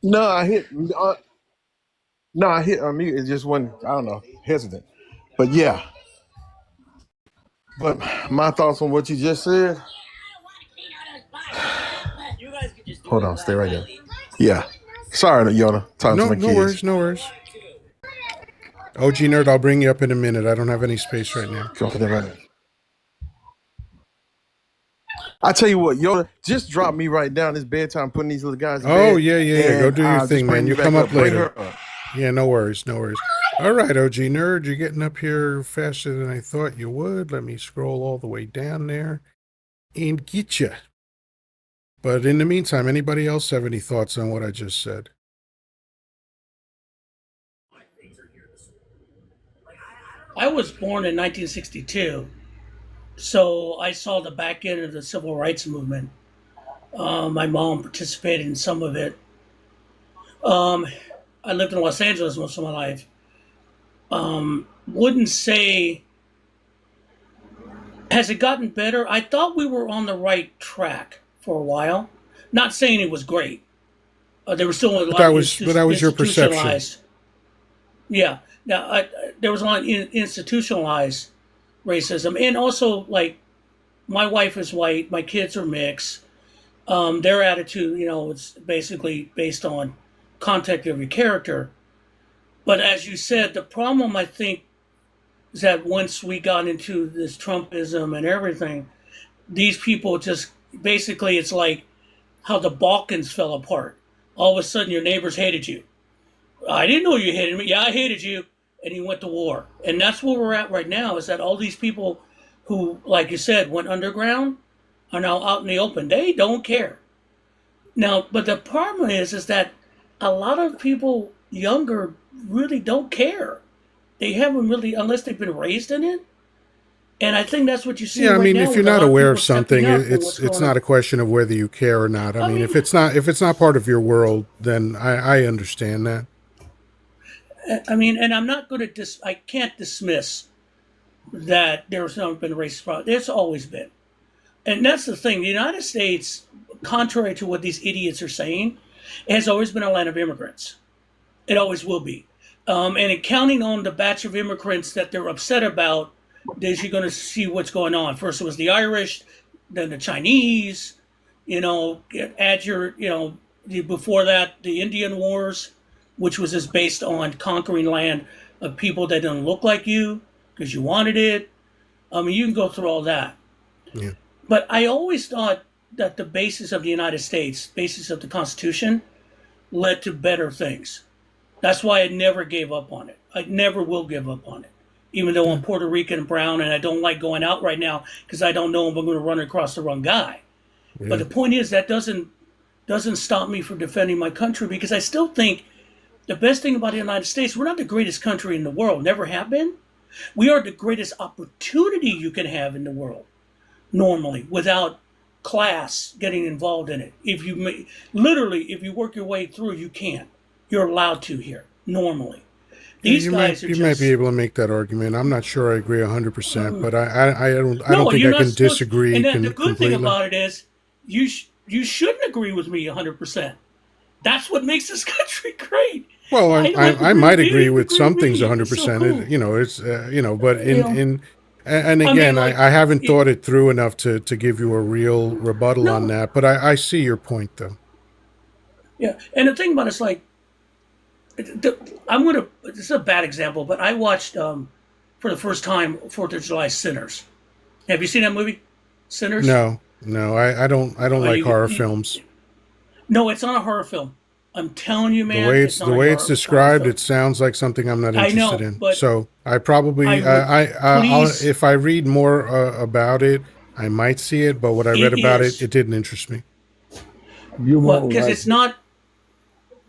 No, I hit. No, I hit unmute. It just wasn't. I don't know. Hesitant. But yeah. But my thoughts on what you just said. Hold on. Stay right there. Yeah. Sorry, Yoddah. Talking to No, my no kids. worries, no worries. OG Nerd, I'll bring you up in a minute. I don't have any space right now. Go for that right there. I tell you what, Yoddah, just drop me right down. It's bedtime. Putting these little guys to Oh, bed. yeah. Go And do your I'll thing, just man. bring You you come back up Bring later. her up. Yeah, no worries, no worries. All right, OG Nerd, you're getting up here faster than I thought you would. Let me scroll all the way down there and get you. But in the meantime, anybody else have any thoughts on what I just said? I was born in 1962, so I saw the back end of the civil rights movement. My mom participated in some of it. Um, I lived in Los Angeles most of my life. Wouldn't say has it gotten better. I thought we were on the right track for a while. Not saying it was great. There was still a But lot that of was your perception. institutionalized. Yeah. Now there was a lot of institutionalized racism, and also like my wife is white, my kids are mixed. Their attitude, it's basically based on contact of your character. But as you said, the problem I think is that once we got into this Trumpism and everything, these people just basically it's like how the Balkans fell apart. All of a sudden, your neighbors hated you. I didn't know you hated me. Yeah, I hated you, and you went to war. And that's where we're at right now. Is that all these people who, like you said, went underground are now out in the open. They don't care. Now, but the problem is that a lot of people younger really don't care. They haven't really, unless they've been raised in it. And I think that's what you see Yeah, I right mean, now if you're with a not lot of aware people of something, stepping up and it's what's going not on. a question of whether you care or not. I I mean, mean, if it's not part of your world, then I understand that. and I'm not going to I can't dismiss that there's not been racist problems. There's always been, and that's the thing. The United States, contrary to what these idiots are saying, has always been a land of immigrants. It always will be. And counting on the batch of immigrants that they're upset about, is you're going to see what's going on. First it was the Irish, then the Chinese. Add your, before that the Indian Wars, which was just based on conquering land of people that didn't look like you because you wanted it. I mean, you can go through all that. Yeah. But I always thought that the basis of the United States, basis of the Constitution, led to better things. That's why I never gave up on it. I never will give up on it. Even though I'm Puerto Rican and brown and I don't like going out right now because I don't know if I'm going to run across the wrong guy. Yeah. But the point is that doesn't stop me from defending my country because I still think the best thing about the United States, we're not the greatest country in the world, never have been. We are the greatest opportunity you can have in the world normally without class getting involved in it. If you literally, if you work your way through, you can. You're allowed to here normally. Yeah, These guys you might be able to make that argument. I'm not sure I agree 100%, but I don't think you're I not can supposed. disagree And then the good thing completely. about it is, you shouldn't agree with me 100%. That's what makes this country great. Well, I might agree with some things It's 100%. so cool. It's but and I mean, again, like, I haven't thought it through enough to give you a real rebuttal on no, that. But I see your point, though. yeah. And the thing about it's like, This is a bad example, but I watched for the first time Fourth of July Sinners. Have you seen that movie, Sinners? No, I don't like you, horror you films. No, it's not a horror film. I'm telling you, The man, way it's it's not the a way it's horror described, film. it sounds like something I'm not I interested know, in. but So I I probably would I'll please. if I read more about it, I might see it. But what I read It about it, is it didn't interest me. You well won't because like it's it. not.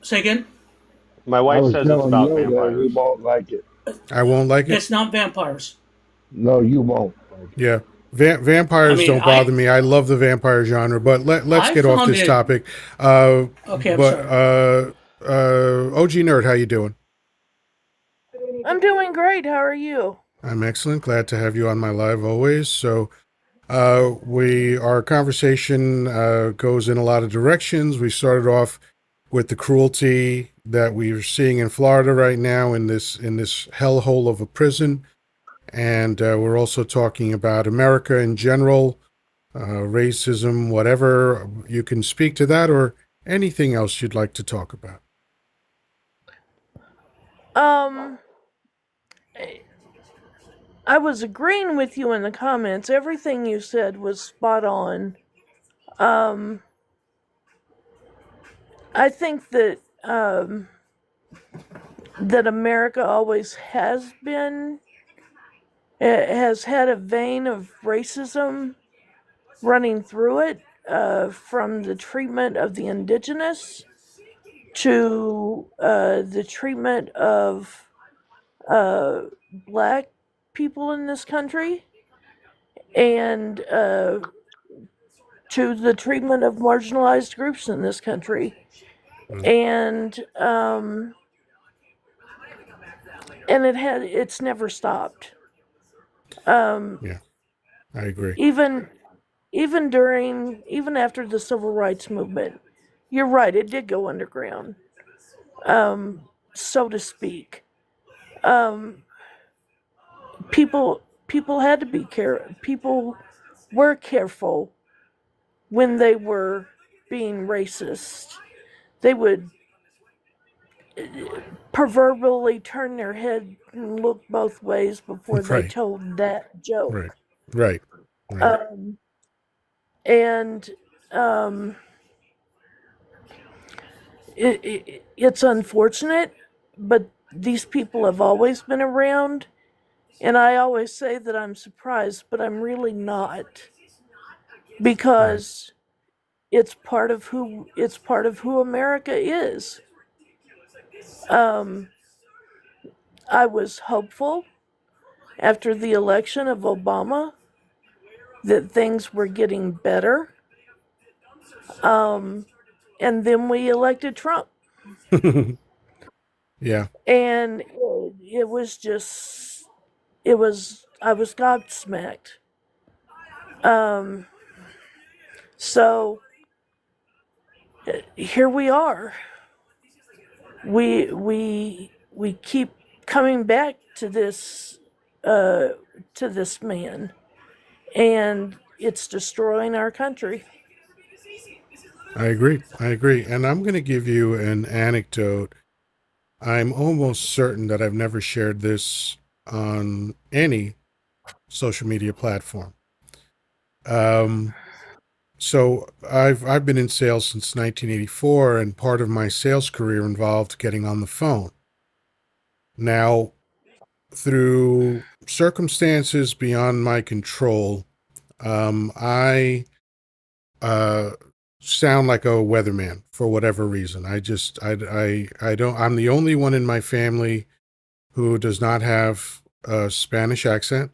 Say again. My I wife was says it's telling about Yoddah he vampires. won't like it. I won't like it. It's not vampires. No, you won't like it. Yeah. I Vampires mean, don't bother me. I love the vampire genre, but let's I get off found this it. topic. Okay, I'm But sorry. OG Nerd, how you doing? I'm doing great. How are you? I'm excellent. Glad to have you on my live always. So, our conversation goes in a lot of directions. We started off with the cruelty that we're seeing in Florida right now in this hellhole of a prison, and we're also talking about America in general, racism, whatever. You can speak to that or anything else you'd like to talk about. Um, I was agreeing with you in the comments. Everything you said was spot on. Um, I think that America always has been has had a vein of racism running through it, from the treatment of the indigenous to the treatment of uh, black people in this country, and to the treatment of marginalized groups in this country, Mm, and it's never stopped. Um, yeah, I agree. even even after the civil rights movement, you're right, it did go underground, so to speak. Um, people had to be people were careful when they were being racist. They would proverbially turn their head and look both ways before they Right, told that right, joke. right, right. Um, and um, it's unfortunate, but these people have always been around. And I always say that I'm surprised, but I'm really not, Right. because it's part of who America is. Um, I was hopeful after the election of Obama that things were getting better. Um, and then we elected Trump, Yeah, and it was just I was gobsmacked. Um, so here we are. We keep coming back uh, to this man, and it's destroying our country. I agree. I agree. And I'm going to give you an anecdote. I'm almost certain that I've never shared this on any social media platform. Um, so I've been in sales since 1984, and part of my sales career involved getting on the phone. Now, through circumstances beyond my control, I uh, sound like a weatherman for whatever reason. I don't. I'm the only one in my family who does not have a Spanish accent,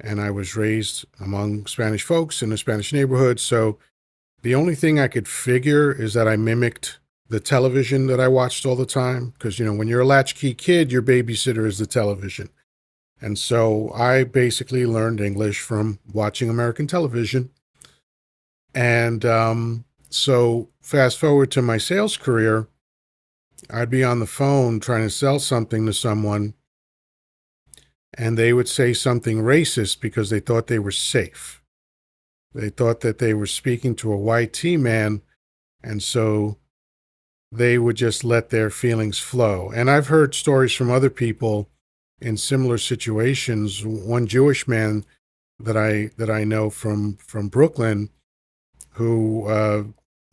and I was raised among Spanish folks in a Spanish neighborhood. So the only thing I could figure is that I mimicked the television that I watched all the time. Because, when you're a latchkey kid, your babysitter is the television. And so I basically learned English from watching American television. And so fast forward to my sales career, I'd be on the phone trying to sell something to someone, and they would say something racist because they thought they were safe. They thought that they were speaking to a white T-man, and so they would just let their feelings flow. And I've heard stories from other people in similar situations. One Jewish man that I know from Brooklyn, who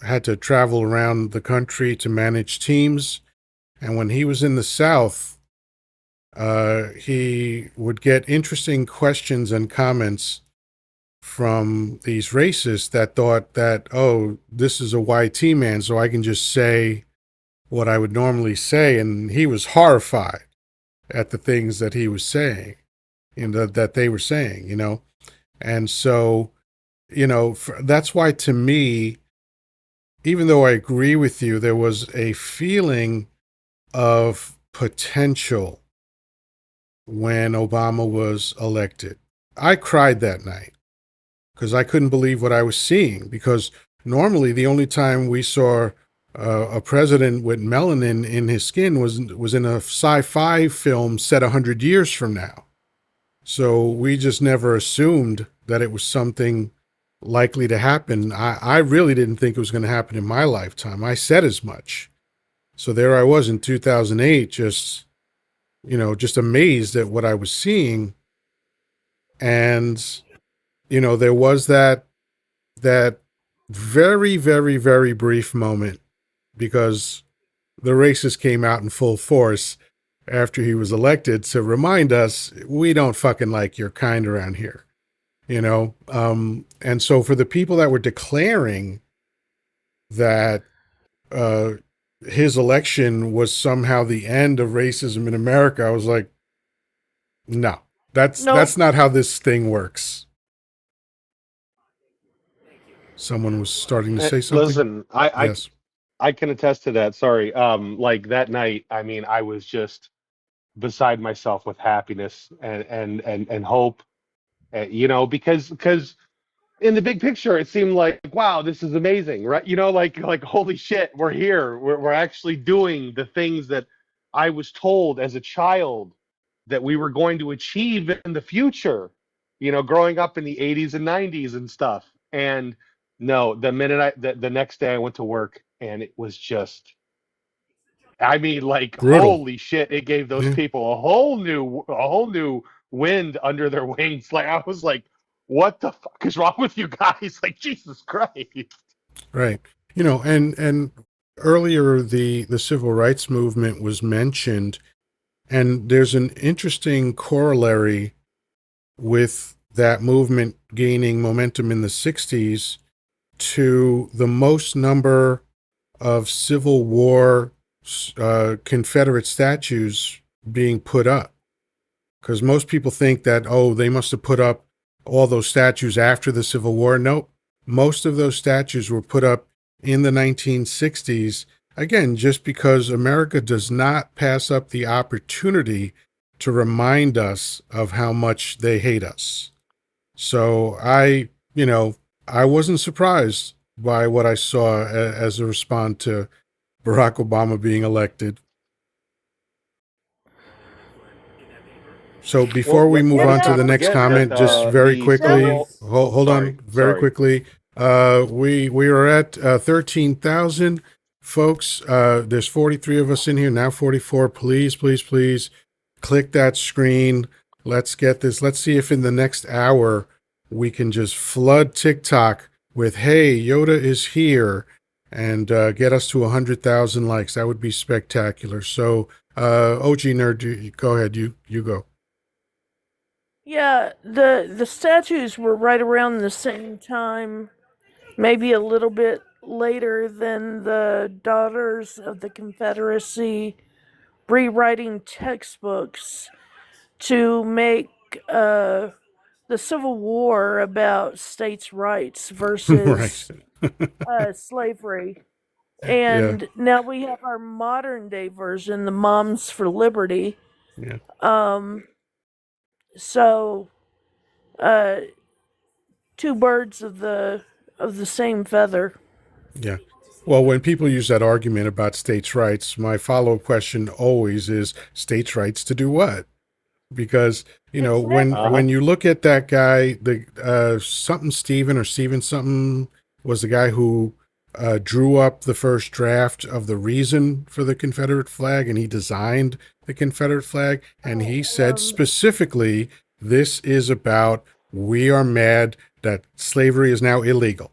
had to travel around the country to manage teams. And when he was in the South, he would get interesting questions and comments from these racists that thought that, oh, this is a YT man, so I can just say what I would normally say. And he was horrified at the things that he was saying, that they were saying, And so, that's why to me, even though I agree with you, there was a feeling of potential when Obama was elected. I cried that night because I couldn't believe what I was seeing, because normally the only time we saw a president with melanin in his skin was in a sci-fi film set 100 years from now. So we just never assumed that it was something likely to happen. I really didn't think it was going to happen in my lifetime. I said as much. So there I was in 2008, just amazed at what I was seeing. And, there was that very, very, very brief moment, because the racists came out in full force after he was elected to remind us, we don't fucking like your kind around here, and so for the people that were declaring that his election was somehow the end of racism in America, I was like, no, that's not how this thing works. Someone was starting to say something. Listen, Yes. I can attest to that. Sorry. Like that night, I mean, I was just beside myself with happiness and hope, because in the big picture, it seemed like, wow, this is amazing, right? Like holy shit, we're here. We're actually doing the things that I was told as a child that we were going to achieve in the future, growing up in the 80s and 90s and stuff. And no, the next day I went to work, and it was just, I mean, like, Brutal. holy shit, it gave those Yeah. people a whole new wind under their wings. Like, I was like, what the fuck is wrong with you guys? Like, Jesus Christ. Right. And earlier the civil rights movement was mentioned, and there's an interesting corollary with that movement gaining momentum in the 60s to the most number of Civil War Confederate statues being put up. Because most people think that, oh, they must have put up all those statues after the Civil War. Nope. Most of those statues were put up in the 1960s, again, just because America does not pass up the opportunity to remind us of how much they hate us. So I wasn't surprised by what I saw as a response to Barack Obama being elected. So before we move on Let's to not the next forget that comment, just very the quickly, civil. hold Sorry, on, very quickly. We are at 13,000 folks. There's 43 of us in here now. 44. Please, please, please click that screen. Let's get this. Let's see if in the next hour we can just flood TikTok with, "Hey, Yoddah is here," and get us to 100,000 likes. That would be spectacular. So, OG Nerd, go ahead. You go. Yeah, the statues were right around the same time, maybe a little bit later than the Daughters of the Confederacy rewriting textbooks to make the Civil War about states' rights Right. versus slavery. Yeah. And now we have our modern day version, the Moms for Liberty. Yeah. So uh, two birds of the same feather. Yeah. Well, when people use that argument about states' rights, my follow-up question always is states' rights to do what? Because, when Exactly. you look at that guy, the something Steven or Steven something was the guy who drew up the first draft of the reason for the Confederate flag, and he designed the Confederate flag, and he said specifically, this is about, we are mad that slavery is now illegal.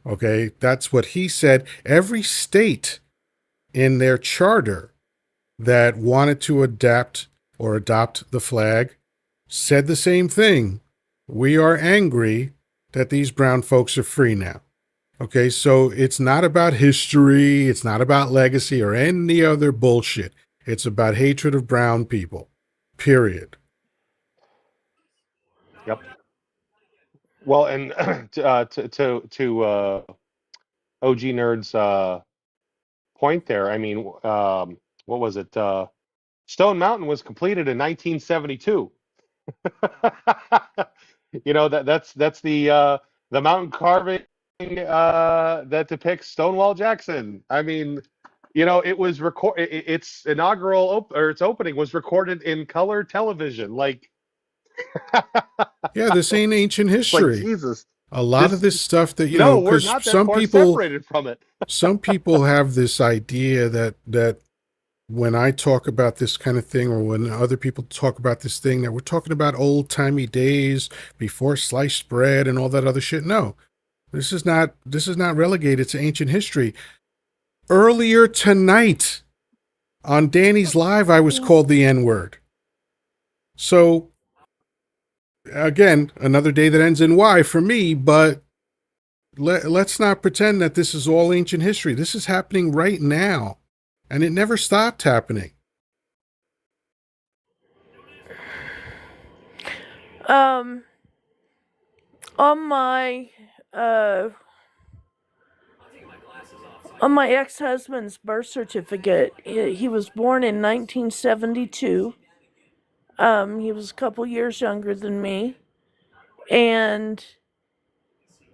Okay, that's what he said. Every state in their charter that wanted to adapt or adopt the flag said the same thing. We are angry that these brown folks are free now. Okay, so it's not about history, it's not about legacy or any other bullshit. It's about hatred of brown people. Period. Yep. Well, and to OG Nerd's point there, I mean, what was it? Stone Mountain was completed in 1972. That's the mountain carving that depicts Stonewall Jackson. I mean, it was its inaugural or its opening was recorded in color television. Like, Yeah, this ain't ancient it's like history. Jesus. A lot of This this stuff that, No, we're because not that far separated from it. some people have this idea that when I talk about this kind of thing, or when other people talk about this thing, that we're talking about old timey days before sliced bread and all that other shit. No, this is not relegated to ancient history. Earlier tonight on Danny's Live, I was called the N-word. So again, another day that ends in Y for me, but let's not pretend that this is all ancient history. This is happening right now, and it never stopped happening. On my uh on my ex-husband's birth certificate, he was born in 1972. He was a couple years younger than me, and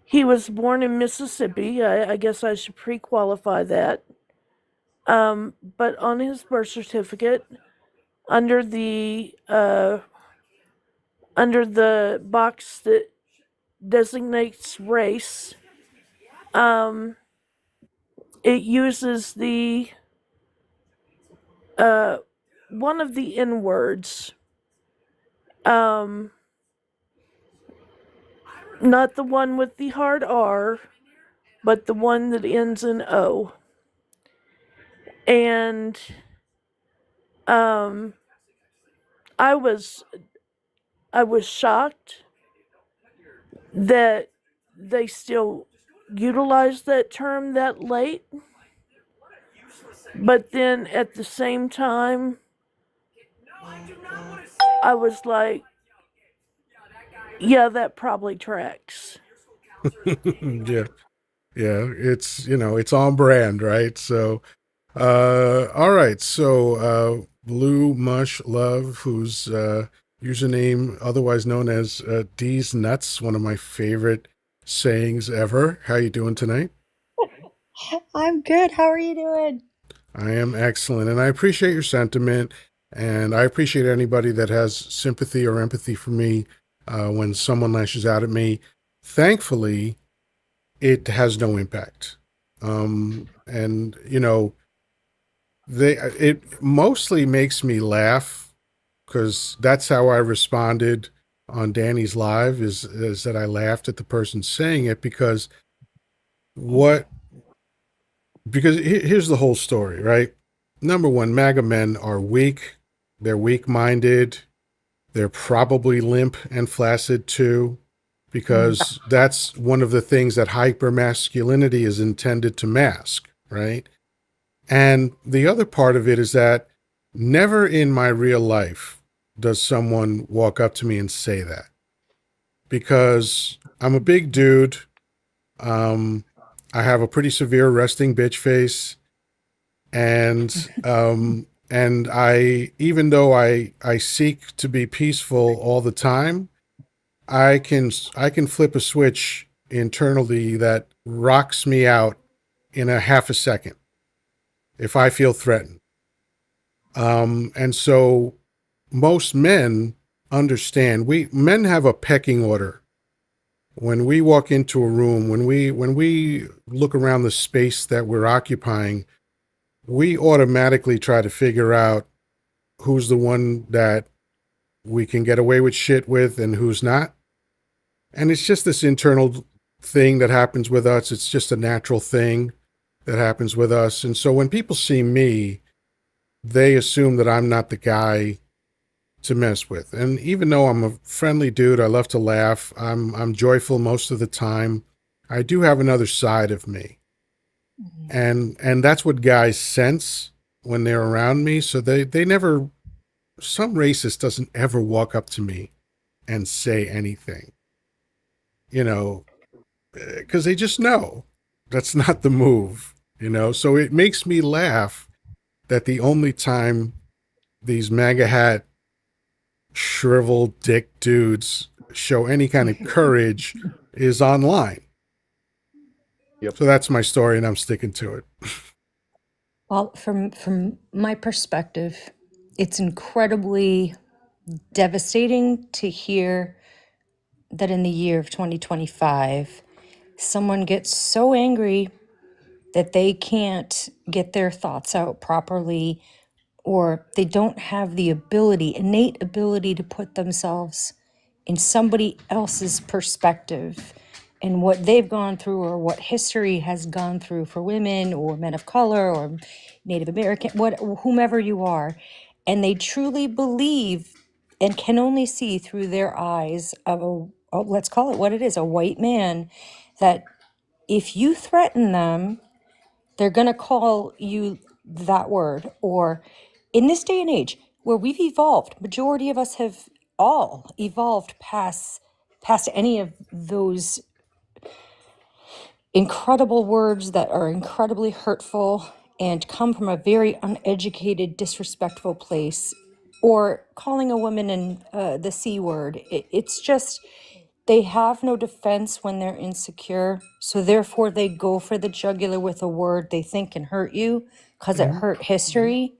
he was born in Mississippi. I guess I should pre-qualify that. But on his birth certificate, under the box that designates race, it uses the one of the N words. Not the one with the hard R, but the one that ends in O. And I was shocked that they still utilize that term that late. But then at the same time, I was like, yeah, that probably tracks. Yeah. Yeah, it's on brand, right? So, all right. So, Blue Mush Love, whose username otherwise known as D's Nuts, one of my favorite sayings ever. How you doing tonight? I'm good. How are you doing? I am excellent, and I appreciate your sentiment, and I appreciate anybody that has sympathy or empathy for me when someone lashes out at me. Thankfully, it has no impact. And it mostly makes me laugh because that's how I responded on Danny's Live is that I laughed at the person saying it because here's the whole story, right? Number one, MAGA men are weak. They're weak-minded. They're probably limp and flaccid too, because that's one of the things that hypermasculinity is intended to mask, right? And the other part of it is that never in my real life does someone walk up to me and say that, because I'm a big dude. I have a pretty severe resting bitch face, and I, even though I seek to be peaceful all the time, I can flip a switch internally that rocks me out in a half a second if I feel threatened. And so most men understand. Men have a pecking order. When we walk into a room, when we look around the space that we're occupying, we automatically try to figure out who's the one that we can get away with shit with and who's not. And it's just this internal thing that happens with us. It's just a natural thing that happens with us. And so when people see me, they assume that I'm not the guy to mess with. And even though I'm a friendly dude, I love to laugh. I'm joyful most of the time. I do have another side of me. And that's what guys sense when they're around me. So they never, some racist doesn't ever walk up to me and say anything, because they just know that's not the move, So it makes me laugh that the only time these MAGA hat shriveled dick dudes show any kind of courage is online. Yep. So that's my story, and I'm sticking to it. Well, from my perspective, it's incredibly devastating to hear that in the year of 2025, someone gets so angry that they can't get their thoughts out properly, or they don't have the innate ability to put themselves in somebody else's perspective and what they've gone through or what history has gone through for women or men of color or Native American, whomever you are, and they truly believe and can only see through their eyes of let's call it what it is, a white man, that if you threaten them, they're going to call you that word. Or in this day and age where we've evolved, majority of us have all evolved past any of those incredible words that are incredibly hurtful and come from a very uneducated, disrespectful place, or calling a woman in the C word. It's just, they have no defense when they're insecure. So therefore they go for the jugular with a word they think can hurt you because it hurt history.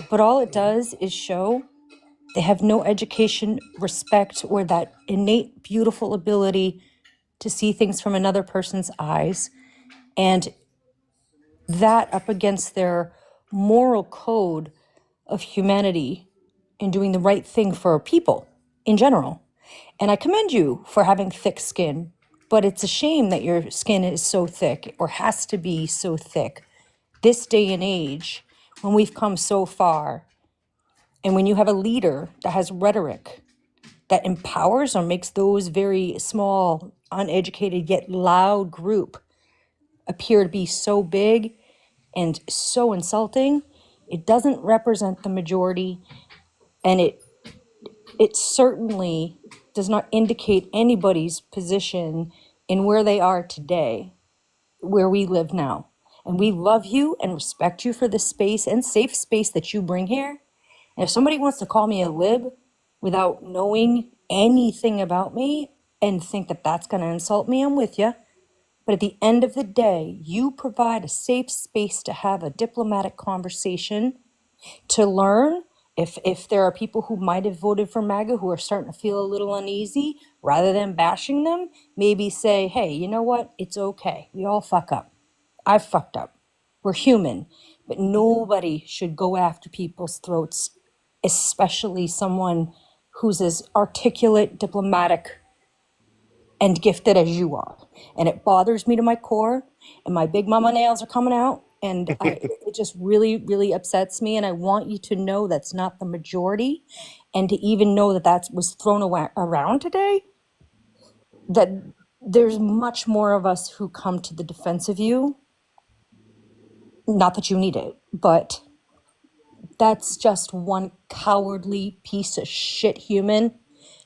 But all it does is show they have no education, respect, or that innate, beautiful ability to see things from another person's eyes. And that up against their moral code of humanity and doing the right thing for people in general. And I commend you for having thick skin, but it's a shame that your skin is so thick or has to be so thick this day and age when we've come so far. And when you have a leader that has rhetoric that empowers or makes those very small, uneducated yet loud group appear to be so big and so insulting, it doesn't represent the majority, and it certainly does not indicate anybody's position in where they are today, where we live now. And we love you and respect you for the space and safe space that you bring here. And if somebody wants to call me a lib without knowing anything about me and think that that's going to insult me, I'm with you. But at the end of the day, you provide a safe space to have a diplomatic conversation, to learn. If there are people who might have voted for MAGA who are starting to feel a little uneasy, rather than bashing them, maybe say, hey, you know what? It's okay. We all fuck up. I've fucked up. We're human. But nobody should go after people's throats, especially someone who's as articulate, diplomatic, and gifted as you are. And it bothers me to my core, and my big mama nails are coming out, and it just really, really upsets me. And I want you to know that's not the majority, and to even know that was thrown around today, that there's much more of us who come to the defense of you. Not that you need it, but that's just one cowardly piece of shit human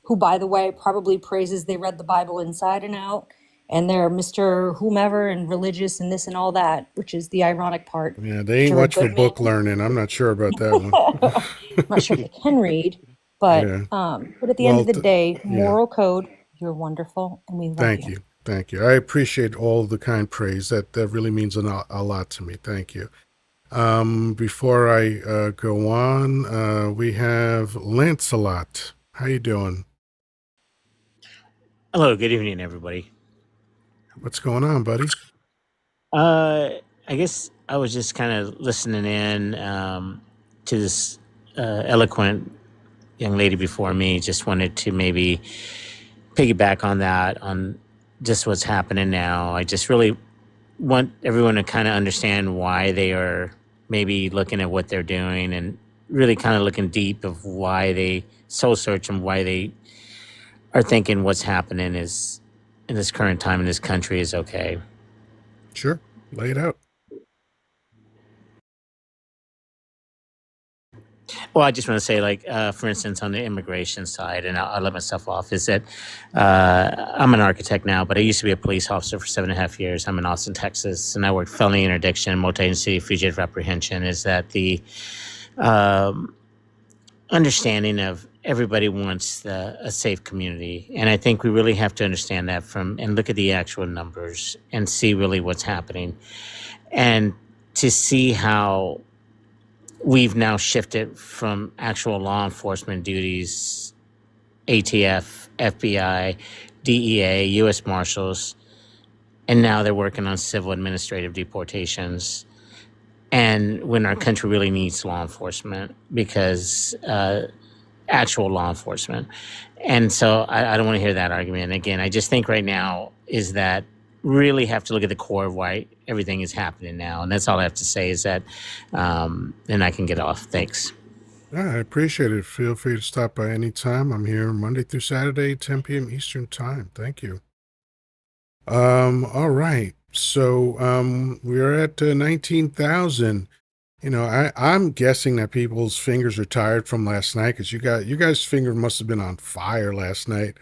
who, by the way, probably praises they read the Bible inside and out, and they're Mr. Whomever and religious and this and all that, which is the ironic part. Yeah, they ain't They're a much for good book man. learning. I'm not sure about that one. I'm not sure if they can read, but Yeah. but at the end Well, of the day, yeah. moral code, you're wonderful, and we love Thank you. Thank you. I appreciate all the kind praise. That really means a lot to me. Thank you. Before I go on, we have Lancelot. How you doing? Hello, good evening, everybody. What's going on, buddy? I guess I was just kind of listening in to this eloquent young lady before me. Just wanted to maybe piggyback on that, on just what's happening now. I just really want everyone to kind of understand why they are maybe looking at what they're doing, and really kind of looking deep of why they soul search and why they are thinking what's happening is in this current time in this country is okay. Sure. Lay it out. Well, I just want to say, like, for instance, on the immigration side, and I'll let myself off, is that I'm an architect now, but I used to be a police officer for 7.5 years. I'm in Austin, Texas, and I worked felony interdiction, multi-agency fugitive apprehension. Is that the um, understanding of everybody wants a safe community, and I think we really have to understand that and look at the actual numbers and see really what's happening, and to see how we've now shifted from actual law enforcement duties, ATF, FBI, DEA, U.S. Marshals, and now they're working on civil administrative deportations. And when our country really needs law enforcement, because actual law enforcement. And so I don't want to hear that argument again. I just think right now is that really have to look at the core of why everything is happening now. And that's all I have to say is that, and I can get off. Thanks. Yeah, I appreciate it. Feel free to stop by anytime. I'm here Monday through Saturday, 10 p.m. Eastern Time. Thank you. All right. So we're at 19,000. I'm guessing that people's fingers are tired from last night because you guys' fingers must have been on fire last night.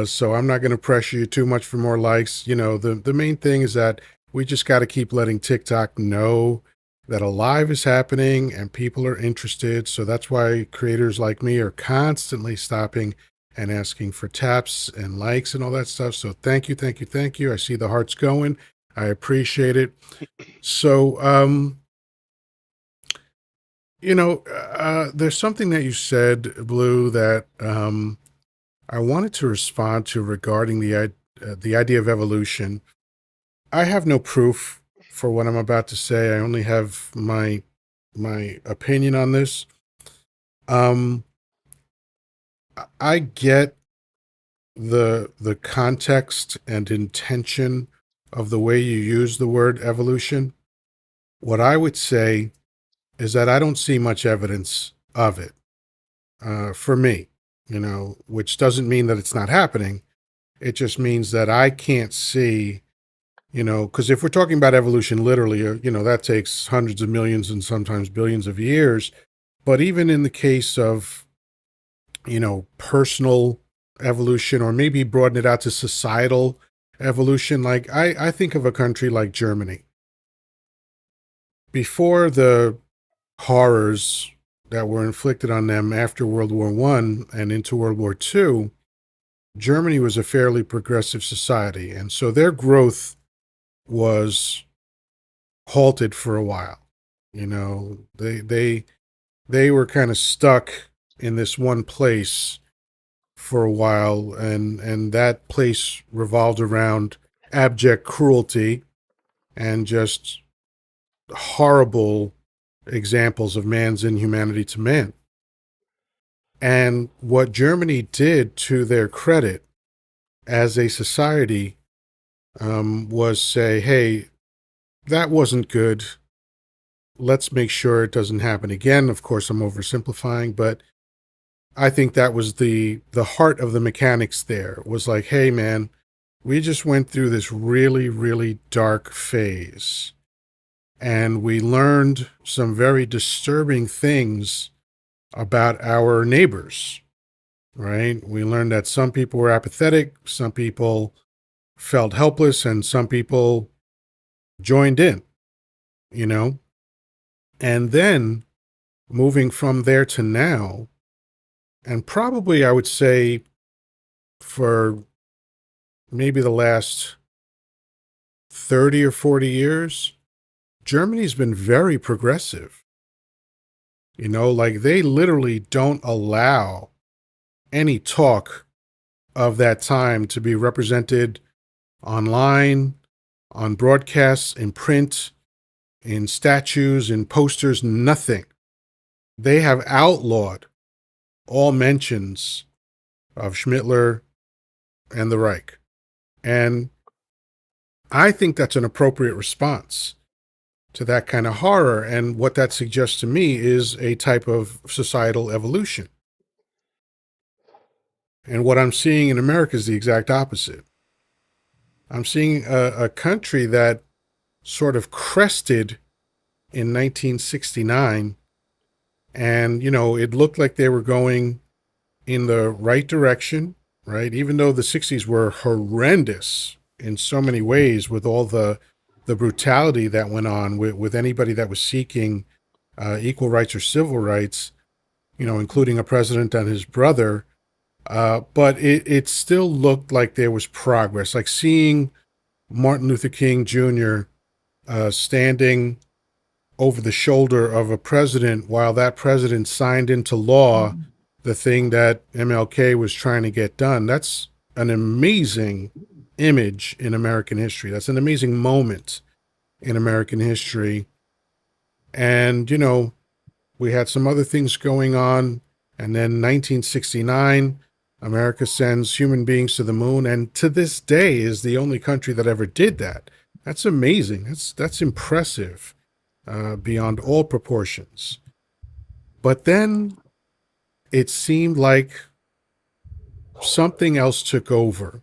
So I'm not going to pressure you too much for more likes. The main thing is that we just got to keep letting TikTok know that a live is happening and people are interested. So that's why creators like me are constantly stopping and asking for taps and likes and all that stuff. So thank you, thank you, thank you. I see the hearts going. I appreciate it. So, there's something that you said, Blue, that I wanted to respond to regarding the idea of evolution. I have no proof for what I'm about to say. I only have my opinion on this. I get the context and intention of the way you use the word evolution. What I would say is that I don't see much evidence of it for me, which doesn't mean that it's not happening. It just means that I can't see, because if we're talking about evolution literally, that takes hundreds of millions and sometimes billions of years. But even in the case of, personal evolution, or maybe broaden it out to societal evolution, like I think of a country like Germany. Before the horrors that were inflicted on them after World War I and into World War II, Germany was a fairly progressive society. And so their growth was halted for a while. They were kind of stuck in this one place for a while, and that place revolved around abject cruelty and just horrible examples of man's inhumanity to man. And what Germany did, to their credit as a society, was say, hey, that wasn't good. Let's make sure it doesn't happen again. Of course, I'm oversimplifying, but I think that was the heart of the mechanics there, was like, hey, man, we just went through this really, really dark phase. And we learned some very disturbing things about our neighbors, right? We learned that some people were apathetic, some people felt helpless, and some people joined in, And then moving from there to now, and probably I would say for maybe the last 30 or 40 years, Germany's been very progressive. Like they literally don't allow any talk of that time to be represented online, on broadcasts, in print, in statues, in posters, nothing. They have outlawed all mentions of Schmittler and the Reich. And I think that's an appropriate response to that kind of horror. And what that suggests to me is a type of societal evolution. And what I'm seeing in America is the exact opposite. I'm seeing a country that sort of crested in 1969. And, it looked like they were going in the right direction, right? Even though the 60s were horrendous in so many ways with all the brutality that went on with anybody that was seeking equal rights or civil rights, including a president and his brother. But it still looked like there was progress, like seeing Martin Luther King Jr. Standing over the shoulder of a president while that president signed into law the thing that MLK was trying to get done. That's an amazing image in American history. That's an amazing moment in American history. And, we had some other things going on. And then 1969, America sends human beings to the moon. And to this day is the only country that ever did that. That's amazing. That's impressive beyond all proportions. But then it seemed like something else took over.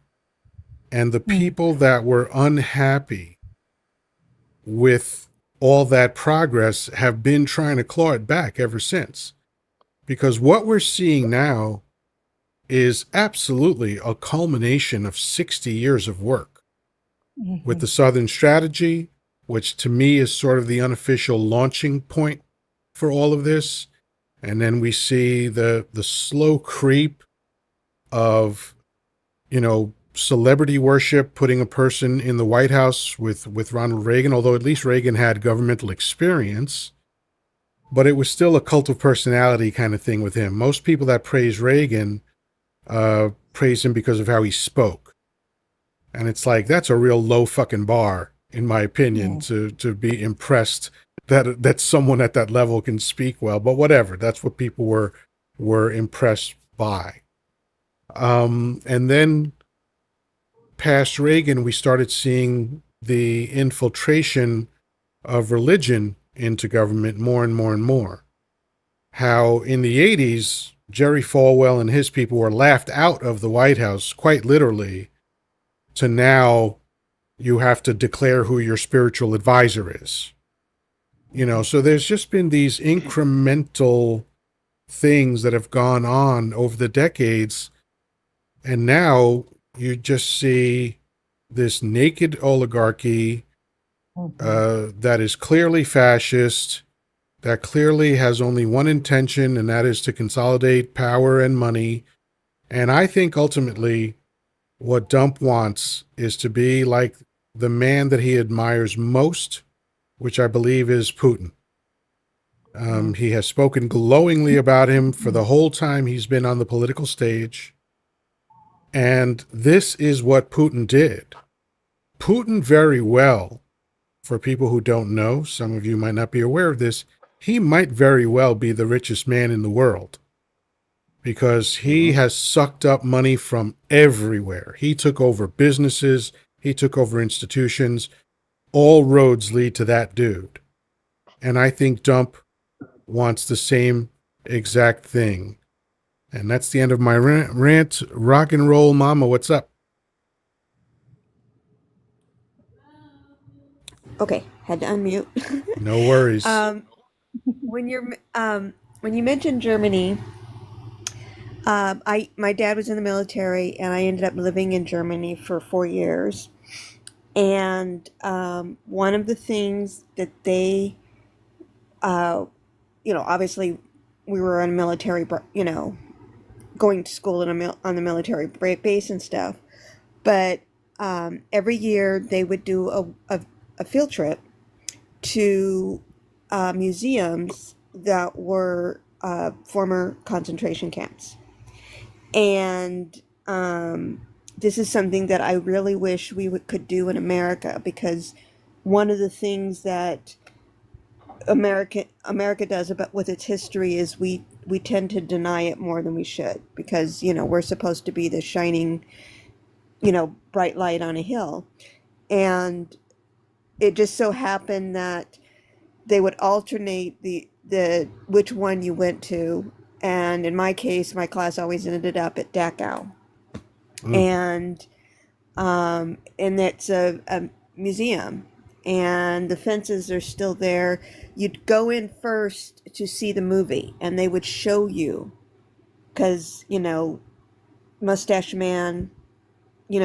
And the people that were unhappy with all that progress have been trying to claw it back ever since. Because what we're seeing now is absolutely a culmination of 60 years of work with the Southern Strategy, which to me is sort of the unofficial launching point for all of this. And then we see the slow creep of, celebrity worship, putting a person in the White House with Ronald Reagan, although at least Reagan had governmental experience. But it was still a cult of personality kind of thing with him. Most people that praise Reagan praise him because of how he spoke. And it's like, that's a real low fucking bar, in my opinion, to be impressed that someone at that level can speak well. But whatever, that's what people were impressed by. And then past Reagan, we started seeing the infiltration of religion into government more and more and more. How in the 80s, Jerry Falwell and his people were laughed out of the White House, quite literally, to now you have to declare who your spiritual advisor is. So there's just been these incremental things that have gone on over the decades. And now you just see this naked oligarchy that is clearly fascist, that clearly has only one intention, and that is to consolidate power and money. And I think ultimately what Dump wants is to be like the man that he admires most, which I believe is Putin. He has spoken glowingly about him for the whole time he's been on the political stage. And this is what Putin did. Putin very well, for people who don't know, some of you might not be aware of this, he might very well be the richest man in the world because he has sucked up money from everywhere. He took over businesses. He took over institutions. All roads lead to that dude. And I think Dump wants the same exact thing. And that's the end of my rant. Rock and roll, mama. What's up? Okay, had to unmute. No worries. When you mentioned Germany, my dad was in the military, and I ended up living in Germany for 4 years. And one of the things that they, obviously, we were on a military, going to school on the military base and stuff. But every year they would do a field trip to museums that were former concentration camps. And this is something that I really wish we could do in America, because one of the things that America does with its history is we tend to deny it more than we should, because we're supposed to be the shining bright light on a hill. And it just so happened that they would alternate the which one you went to. And in my case, my class always ended up at Dachau. Mm. And it's a museum, and the fences are still there. You'd go in first to see the movie, and they would show you, because Mustache Man,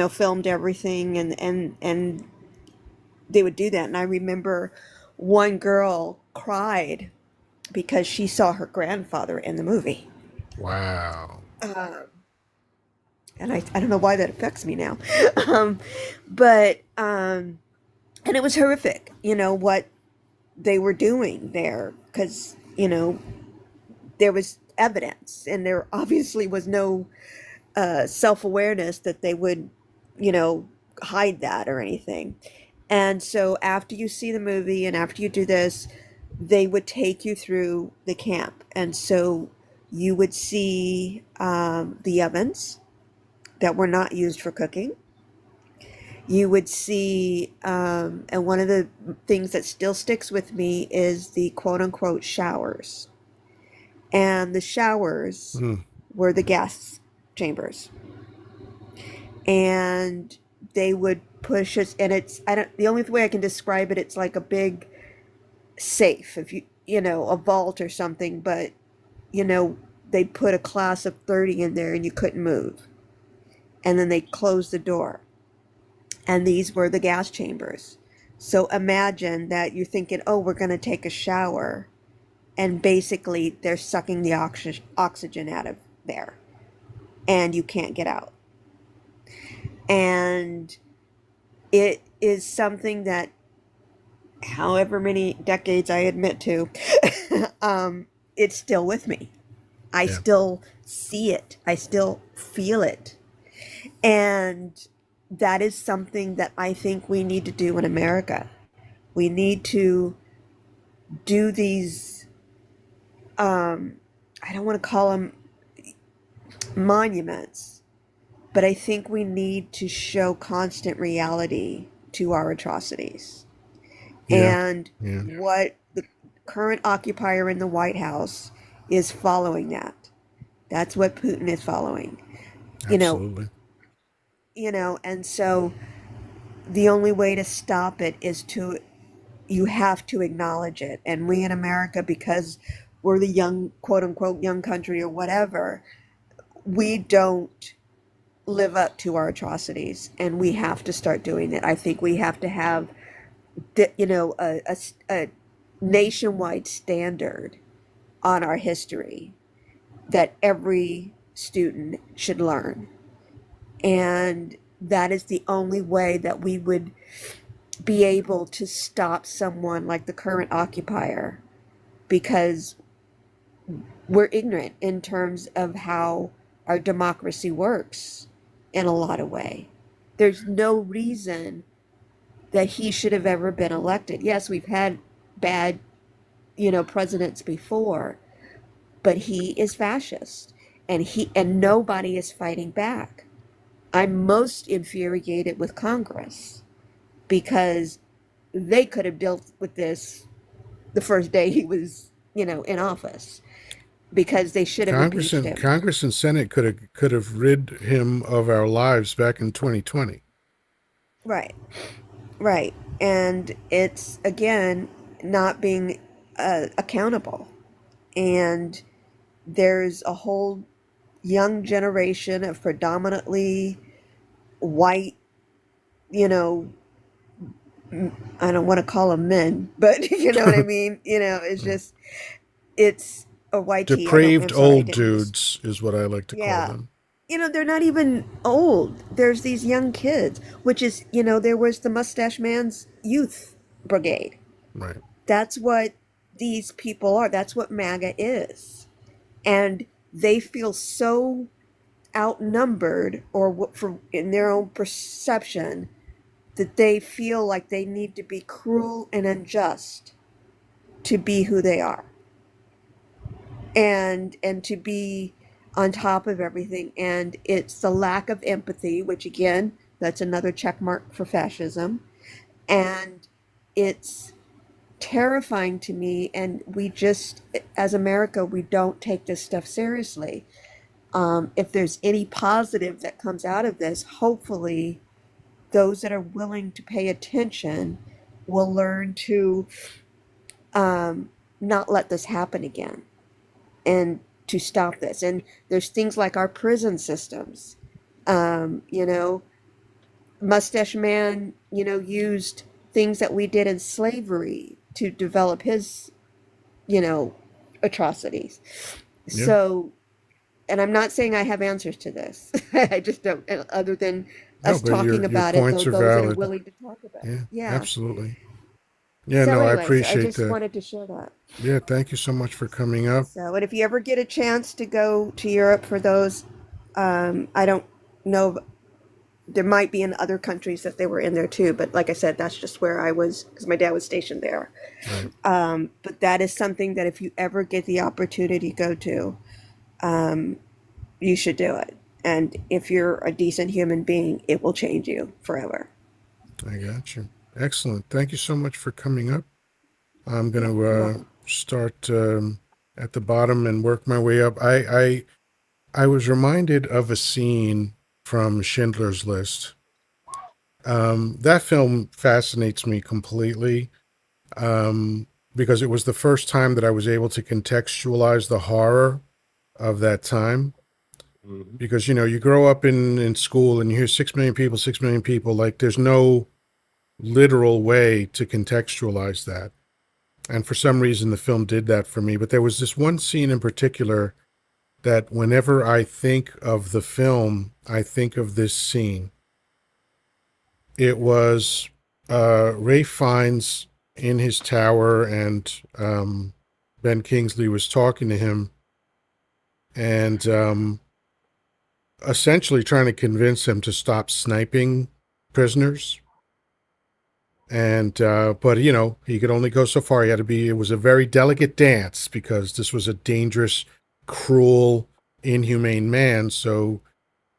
filmed everything, and they would do that. And I remember one girl cried because she saw her grandfather in the movie. Wow. Uh, and I don't know why that affects me now. um, but and it was horrific, what they were doing there, because there was evidence, and there obviously was no self-awareness that they would hide that or anything. And so after you see the movie and after you do this, they would take you through the camp. And so you would see the ovens that were not used for cooking. You would see, and one of the things that still sticks with me is the quote unquote showers. And the showers Mm. were the gas chambers. And they would push us, and the only way I can describe it, it's like a big safe, if a vault or something, but, they put a class of 30 in there and you couldn't move. And then they closed the door. And these were the gas chambers. So imagine that you're thinking, oh, we're going to take a shower. And basically, they're sucking the oxygen out of there. And you can't get out. And it is something that, however many decades I admit to, it's still with me. I Yeah. still see it. I still feel it. And that is something that I think we need to do in America. We need to do these, I don't want to call them monuments, but I think we need to show constant reality to our atrocities. Yeah. And Yeah. what the current occupier in the White House is following that. That's what Putin is following. Absolutely. And so the only way to stop it is you have to acknowledge it. And we in America, because we're the young, quote unquote, young country or whatever, we don't live up to our atrocities, and we have to start doing it. I think we have to have, a nationwide standard on our history that every student should learn. And that is the only way that we would be able to stop someone like the current occupier, because we're ignorant in terms of how our democracy works in a lot of way. There's no reason that he should have ever been elected. Yes, we've had bad, presidents before, but he is fascist, and nobody is fighting back. I'm most infuriated with Congress, because they could have dealt with this the first day he was, in office, because they should have impeached him. Congress and Senate could have rid him of our lives back in 2020. Right. Right. And it's, again, not being accountable. And there's a whole young generation of predominantly white, I don't want to call them men, but you know what I mean? It's just, it's a white tea. Depraved I'm sorry, I old didn't use- dudes is what I like to call them. They're not even old. There's these young kids, which is, there was the Mustache Man's youth brigade. Right. That's what these people are. That's what MAGA is. And they feel so outnumbered, or in their own perception, that they feel like they need to be cruel and unjust to be who they are, and to be on top of everything. And it's the lack of empathy, which again That's another check mark for fascism. And it's terrifying to me. And we just, as America, we don't take this stuff seriously. If there's any positive that comes out of this, hopefully those that are willing to pay attention will learn to not let this happen again and to stop this. And there's things like our prison systems. You know, Mustache Man, you know, used things that we did in slavery to develop his, you know, atrocities. Yeah. So, and I'm not saying I have answers to this. I just don't, other than No, us but talking your about it, points are those that are valid. willing to talk about it. Yeah, Yeah. absolutely. Yeah, So, no, I anyways, I appreciate just that. wanted to share that. Yeah, thank you so much for coming up. So, and if you ever get a chance to go to Europe for those, I don't know, there might be in other countries that they were in there too, but like I said, that's just where I was because my dad was stationed there. Right. But that is something that if you ever get the opportunity to go to, um, you should do it. And if you're a decent human being, it will change you forever. I got you. Excellent. Thank you so much for coming up. I'm going Yeah, to you're welcome. start at the bottom and work my way up. I was reminded of a scene from Schindler's List. That film fascinates me completely because it was the first time that I was able to contextualize the horror of that time. Mhm. Because, you know, you grow up in school and you hear 6 million people, 6 million people. Like, there's no literal way to contextualize that. And for some reason, the film did that for me. But there was this one scene in particular that whenever I think of the film, I think of this scene. It was Ray Fiennes in his tower, and Ben Kingsley was talking to him and essentially trying to convince him to stop sniping prisoners. And but you know, he could only go so far. He had to be, it was a very delicate dance because this was a dangerous, cruel, inhumane man. So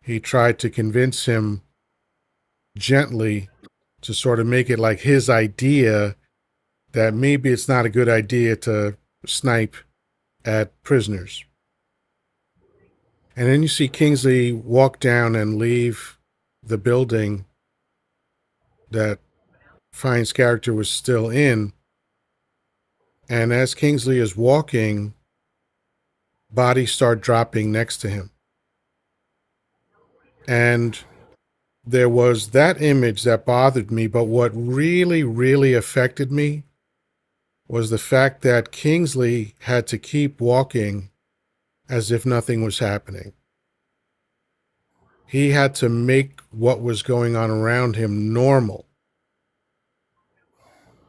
he tried to convince him gently to sort of make it like his idea that maybe it's not a good idea to snipe at prisoners. And then you see Kingsley walk down and leave the building that Fiennes' character was still in. And as Kingsley is walking, bodies start dropping next to him. And there was that image that bothered me, but what really, really affected me was the fact that Kingsley had to keep walking as if nothing was happening. He had to make what was going on around him normal.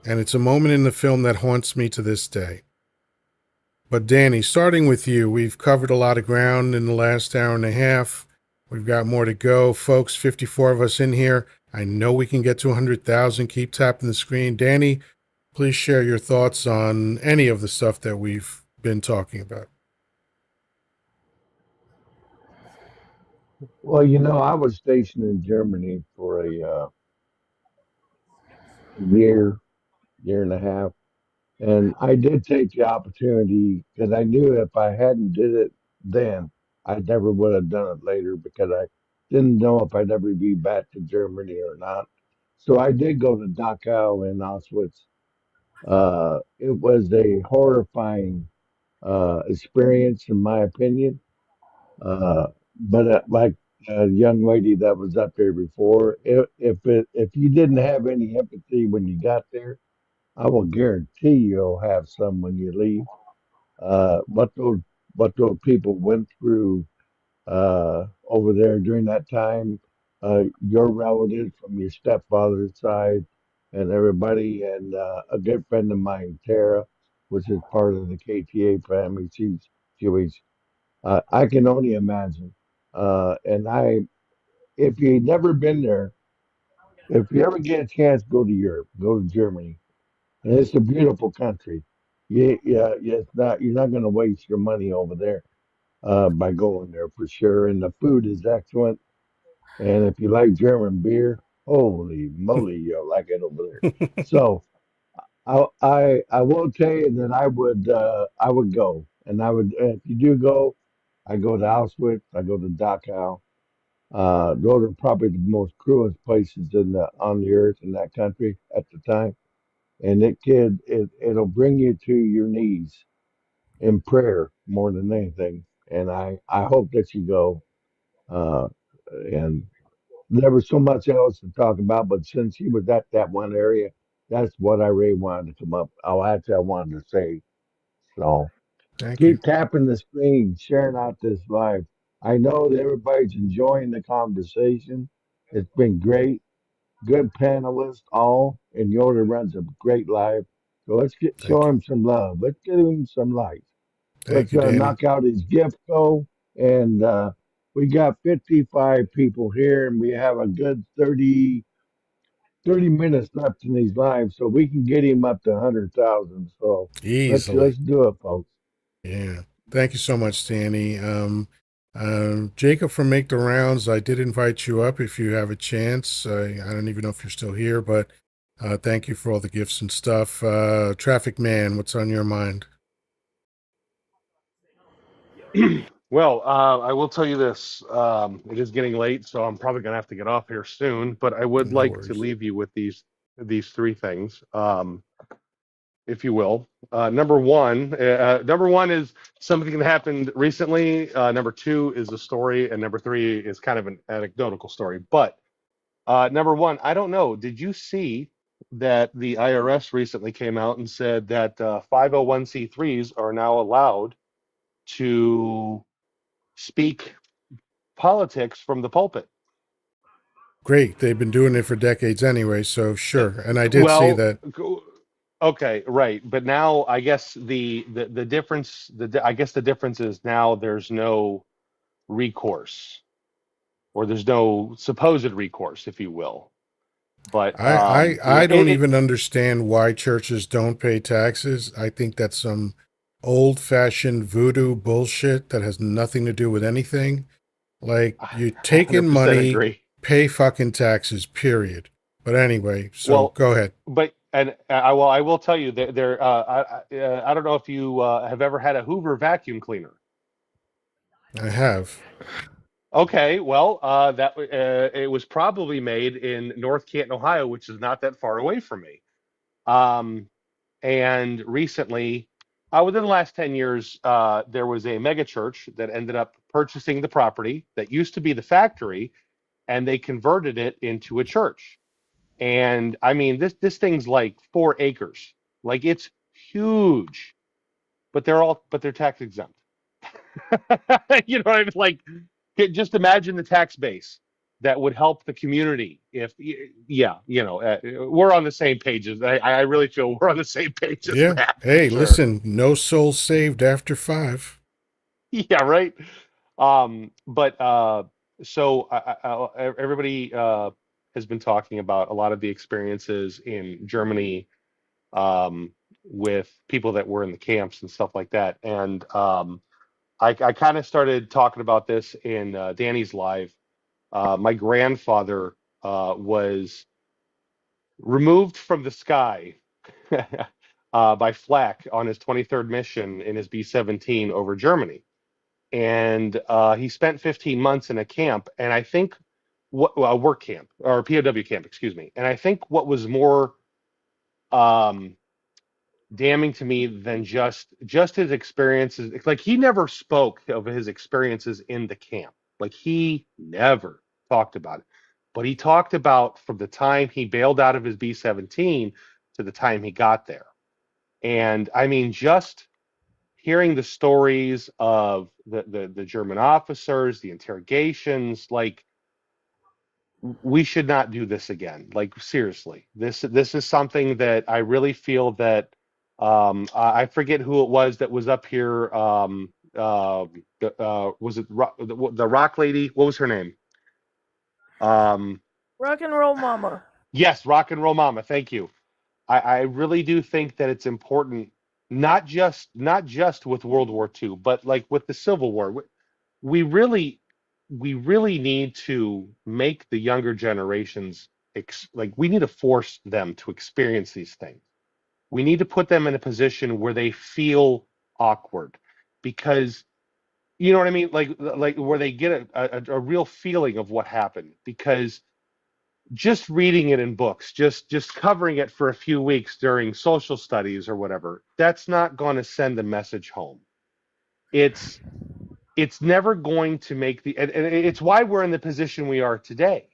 And it's a moment in the film that haunts me to this day. But Danny, starting with you, we've covered a lot of ground in the last hour and a half. We've got more to go. Folks, 54 of us in here. I know we can get to 100,000. Keep tapping the screen. Danny, please share your thoughts on any of the stuff that we've been talking about. Well, you know, I was stationed in Germany for a year, year and a half, and I did take the opportunity because I knew if I hadn't did it then, I never would have done it later because I didn't know if I'd ever be back to Germany or not. So I did go to Dachau and Auschwitz. It was a horrifying experience, in my opinion. But like a young lady that was up there before, if you didn't have any empathy when you got there, I will guarantee you'll have some when you leave. What those people went through over there during that time, your relatives from your stepfather's side, and everybody, and a good friend of mine, Tara, which is part of the KTA family. She's Jewish. I can only imagine. And if you've never been there, if you ever get a chance, go to Europe, go to Germany, and it's a beautiful country. Yeah, it's not. You're not going to waste your money over there by going there for sure. And the food is excellent. And if you like German beer, holy moly, you'll like it over there. So I will tell you that I would go, and I would if you do go, I go to Auschwitz, I go to Dachau. Those are probably the most cruelest places on the earth in that country at the time. And it'll bring you to your knees in prayer more than anything. And I hope that you go. Uh, and there was so much else to talk about, but since he was at that one area, that's what I really wanted to come up. Oh, that's what I wanted to say. So Thank you. keep tapping the screen, sharing out this live. I know that everybody's enjoying the conversation. It's been great. Good panelists, all, and Yoda runs a great live. So let's show Thank you. him some love. Let's give him some light. Thank Let's you, Danny. knock out his gift go. And we got 55 people here, and we have a good 30 minutes left in these lives, so we can get him up to 100,000. So let's Easily. do it, folks. Yeah. Thank you so much, Danny. Jacob from Make the Rounds, I did invite you up if you have a chance. I don't even know if you're still here, but thank you for all the gifts and stuff. Traffic Man, what's on your mind? Well, I will tell you this. It is getting late, so I'm probably going to have to get off here soon. But I would No like to worries. leave you with these three things, if you will. Number one is something that happened recently. Number two is a story, and number three is kind of an anecdotal story. But number one, I don't know. Did you see that the IRS recently came out and said that 501c3s are now allowed to speak politics from the pulpit? Great. They've been doing it for decades anyway, so Uh, sure. And I did see Well, that. okay, right. But now I guess the difference I guess the difference is now there's no recourse, or there's no supposed recourse, if you will. But I don't even understand why churches don't pay taxes. I think that's some old fashioned voodoo bullshit that has nothing to do with anything. Like, I you take in 100% money, agree. pay fucking taxes, period. But anyway, so Well, go ahead. but and I will tell you that I don't know if you have ever had a Hoover vacuum cleaner. I have. Okay, well, it was probably made in North Canton, Ohio, which is not that far away from me. Um, and recently, within the last 10 years, there was a mega church that ended up purchasing the property that used to be the factory, and they converted it into a church. And I mean, this thing's like 4 acres, like it's huge, but they're tax exempt. You know what I mean? Like, just imagine the tax base that would help the community if, yeah, we're on the same pages. I really feel we're on the same page as Yeah. that for Hey, sure. listen, no souls saved after 5. Yeah, right. But so everybody has been talking about a lot of the experiences in Germany, with people that were in the camps and stuff like that. And I kind of started talking about this in Danny's live. My grandfather was removed from the sky by flak on his 23rd mission in his B-17 over Germany. And he spent 15 months in a camp, and I think a work camp, or POW camp, excuse me. And I think what was more um, damning to me than just his experiences, like he never spoke of his experiences in the camp, like he never talked about it, but he talked about from the time he bailed out of his B-17 to the time he got there. And I mean, just hearing the stories of the German officers, the interrogations, like we should not do this again. Like seriously, this is something that I really feel that I forget who it was that was up here. Was it the Rock lady? What was her name? Um, Rock and roll mama. yes, Rock and Roll Mama. Thank you. I really do think that it's important, not just with World War II, but like with the Civil War. We really we really need to make the younger generations like we need to force them to experience these things. We need to put them in a position where they feel awkward, because you know what I mean, like where they get a real feeling of what happened. Because just reading it in books, just covering it for a few weeks during social studies or whatever, that's not going to send a message home. It's it's never going to make the, and it's why we're in the position we are today.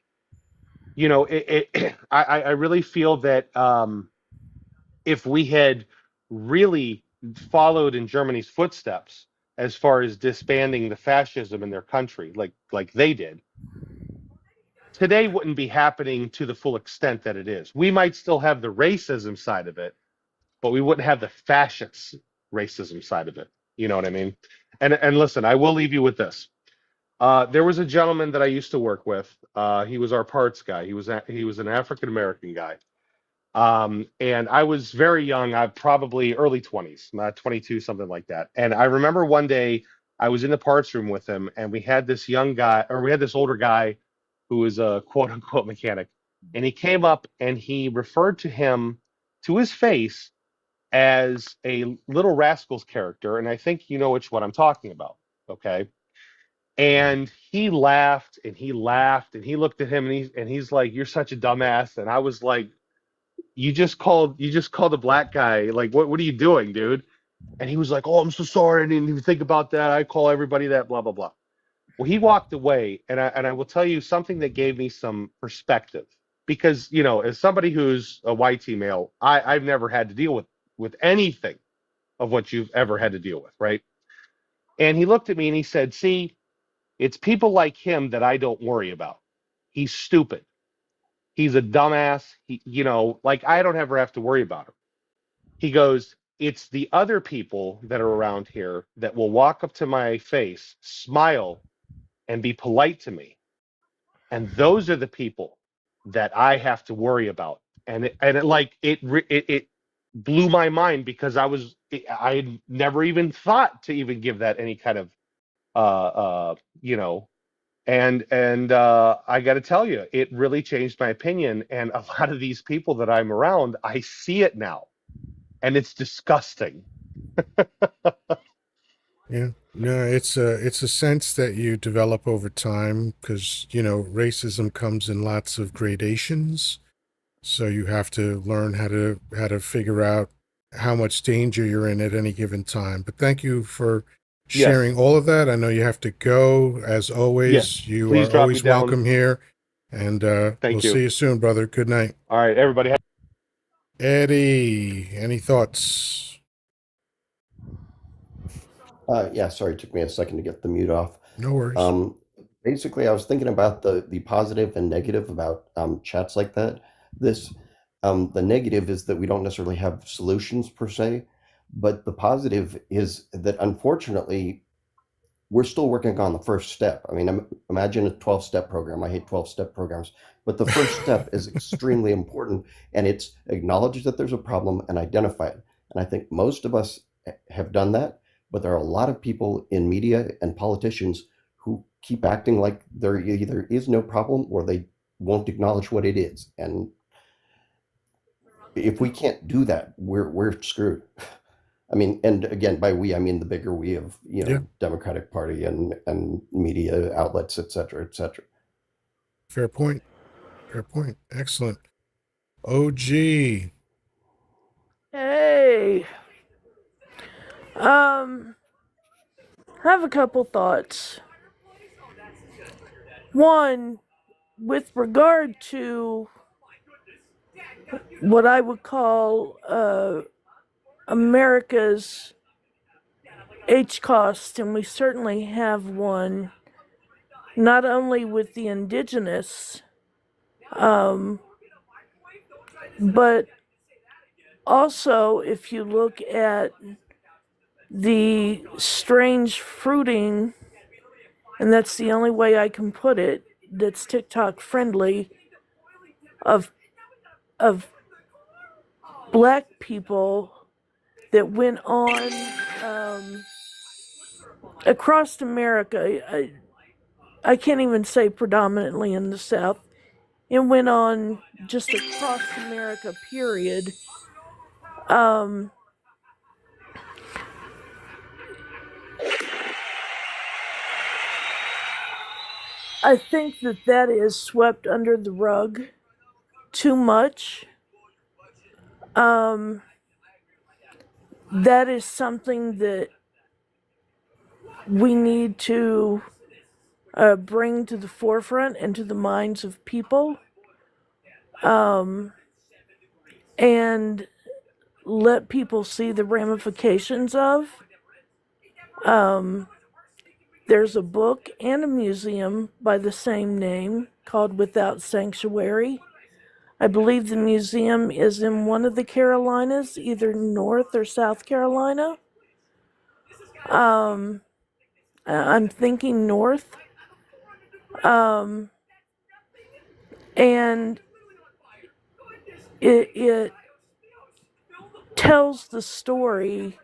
You know, I really feel that if we had really followed in Germany's footsteps as far as disbanding the fascism in their country, like they did, today wouldn't be happening to the full extent that it is. We might still have the racism side of it, but we wouldn't have the fascist racism side of it. You know what I mean? And listen, I will leave you with this. There was a gentleman that I used to work with. He was our parts guy. He was an African American guy. And I was very young. I probably early 20s, 22, something like that. And I remember one day I was in the parts room with him, and we had this young guy, or we had this older guy who was a quote unquote mechanic. And he came up and he referred to him to his face as a Little Rascals character. And I think you know which one I'm talking about. Okay. And he laughed and he laughed and he looked at him and he's like, "You're such a dumbass." And I was like, you just called a black guy. Like, what are you doing, dude? And he was like, "Oh, I'm so sorry. I didn't even think about that. I call everybody that, blah, blah, blah." Well, he walked away, and I will tell you something that gave me some perspective. Because, you know, as somebody who's a white male, I've never had to deal with anything of what you've ever had to deal with, right? And he looked at me and he said, "See, it's people like him that I don't worry about. He's stupid. He's a dumbass. Like I don't ever have to worry about him." He goes, "It's the other people that are around here that will walk up to my face, smile, and be polite to me. And those are the people that I have to worry about." And it blew my mind, because I had never even thought to even give that any kind of you know and I got to tell you, it really changed my opinion. And a lot of these people that I'm around, I see it now, and it's disgusting. Yeah. No, it's a sense that you develop over time because, racism comes in lots of gradations. So you have to learn how to figure out how much danger you're in at any given time. But thank you for Yes, sharing all of that. I know you have to go. As yes. always, you Please are drop me always down. welcome here. And we'll Thank see you. you soon, brother. Good night. All right, everybody. Eddie, any thoughts? Yeah, sorry, it took me a second to get the mute off. No worries. Um, Basically, I was thinking about the positive and negative about chats like that. This The negative is that we don't necessarily have solutions per se, but the positive is that unfortunately we're still working on the first step. I mean, imagine a 12-step program. I hate 12-step programs, but the first step is extremely important, and it's acknowledge that there's a problem and identify it. And I think most of us have done that, but there are a lot of people in media and politicians who keep acting like there either is no problem or they won't acknowledge what it is. And if we can't do that, we're screwed. I mean, and again, by we, I mean the bigger we of, Yeah, Democratic Party and media outlets, et cetera, et cetera. fair point. Fair point. Excellent. OG. Hey, I have a couple thoughts. One, with regard to what I would call America's H cost, and we certainly have one, not only with the indigenous, um, but also if you look at the strange fruiting, and that's the only way I can put it, that's TikTok friendly, of of black people that went on across America. I can't even say predominantly in the South. It went on just across America, period. Um, I think that that is swept under the rug too much. Um, that is something that we need to bring to the forefront and to the minds of people, um, and let people see the ramifications of. Um, there's a book and a museum by the same name called Without Sanctuary. I believe the museum is in one of the Carolinas, either North or South Carolina. Um, I'm thinking North. Um, and it tells the story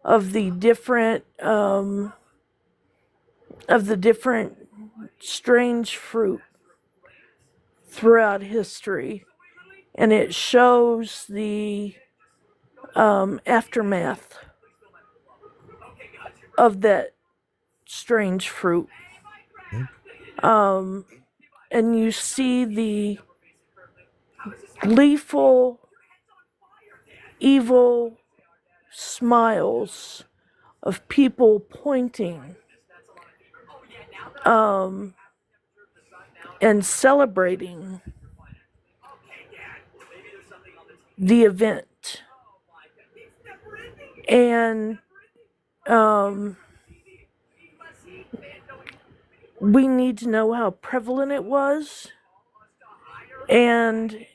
of the different strange fruit throughout history, and it shows the aftermath of that strange fruit. Um, and you see the gleeful, evil smiles of people pointing um, and celebrating the event. And we need to know how prevalent it was and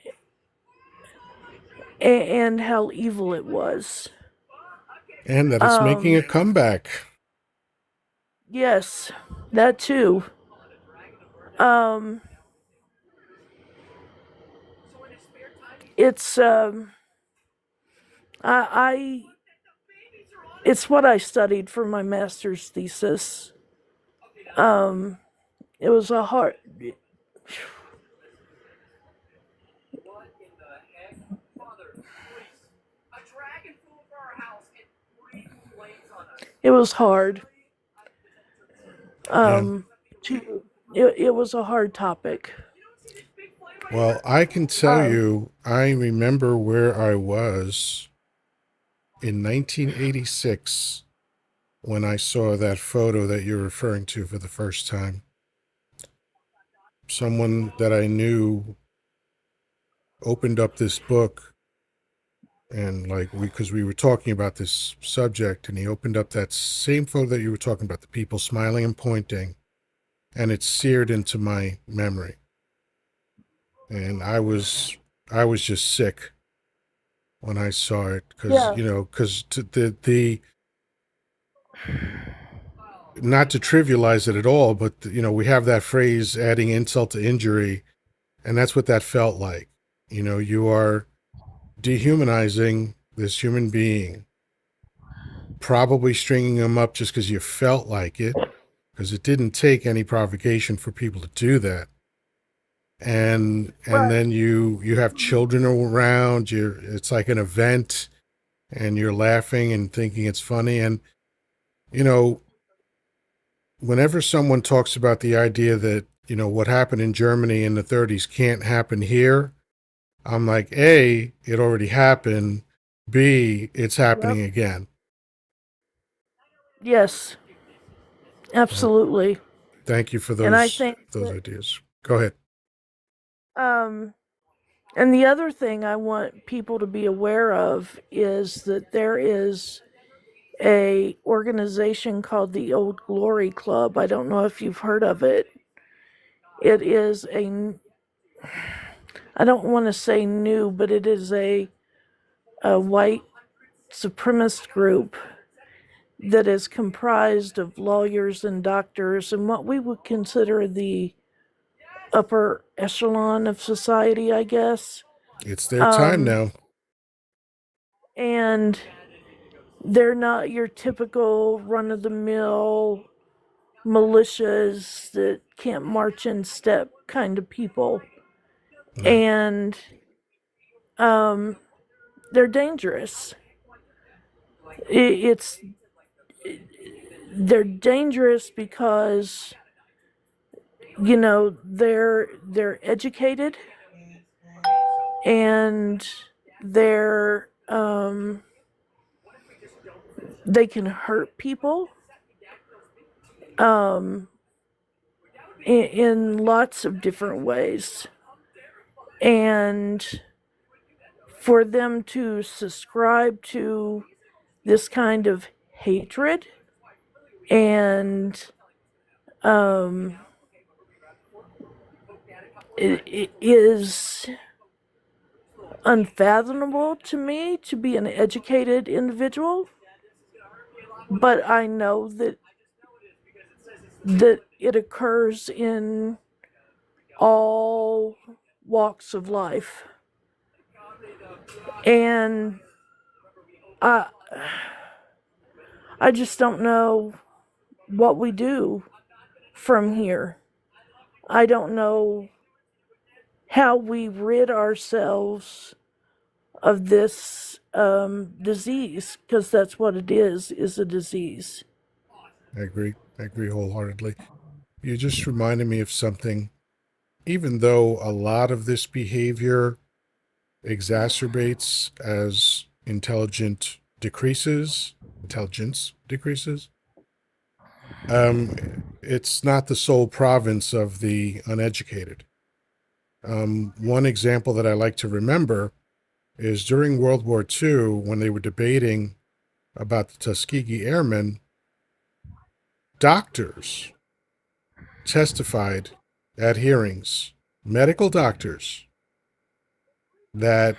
and how evil it was. And that it's making a comeback. Yes, that too. It's I it's what I studied for my master's thesis. It was a hard. It was hard. Yeah. It was a hard topic. Well, I can tell you, I remember where I was in 1986 when I saw that photo that you're referring to for the first time. Someone that I knew opened up this book, and because we were talking about this subject, and he opened up that same photo that you were talking about, the people smiling and pointing, and it seared into my memory. And I was just sick when I saw it, because Yeah. the not to trivialize it at all, but we have that phrase, adding insult to injury, and that's what that felt like. You are dehumanizing this human being, probably stringing him up just because you felt like it, because it didn't take any provocation for people to do that. And then you have children around you. It's like an event, and you're laughing and thinking it's funny. And whenever someone talks about the idea that what happened in Germany in the 30s can't happen here, I'm like, A, it already happened. B, it's happening Yep. again. Yes. Absolutely. Thank you for And I those think that, ideas. Go ahead. and the other thing I want people to be aware of is that there is a organization called the Old Glory Club. I don't know if you've heard of it. It is I don't want to say new, but it is a white supremacist group that is comprised of lawyers and doctors and what we would consider the upper echelon of society, I guess. It's their time now. And they're not your typical run of the mill militias that can't march in step kind of people. Right. And um, they're dangerous. It's they're dangerous because they're educated and they can hurt people um, in lots of different ways. And for them to subscribe to this kind of hatred and um, it is unfathomable to me to be an educated individual, but I know that it occurs in all walks of life. And I I just don't know what we do from here. I don't know how we rid ourselves of this disease, because that's what it is a disease. I agree. I agree wholeheartedly. You just reminded me of something. Even though a lot of this behavior exacerbates as intelligence decreases, it's not the sole province of the uneducated. One example that I like to remember is during World War II, when they were debating about the Tuskegee Airmen, doctors testified at hearings, medical doctors, that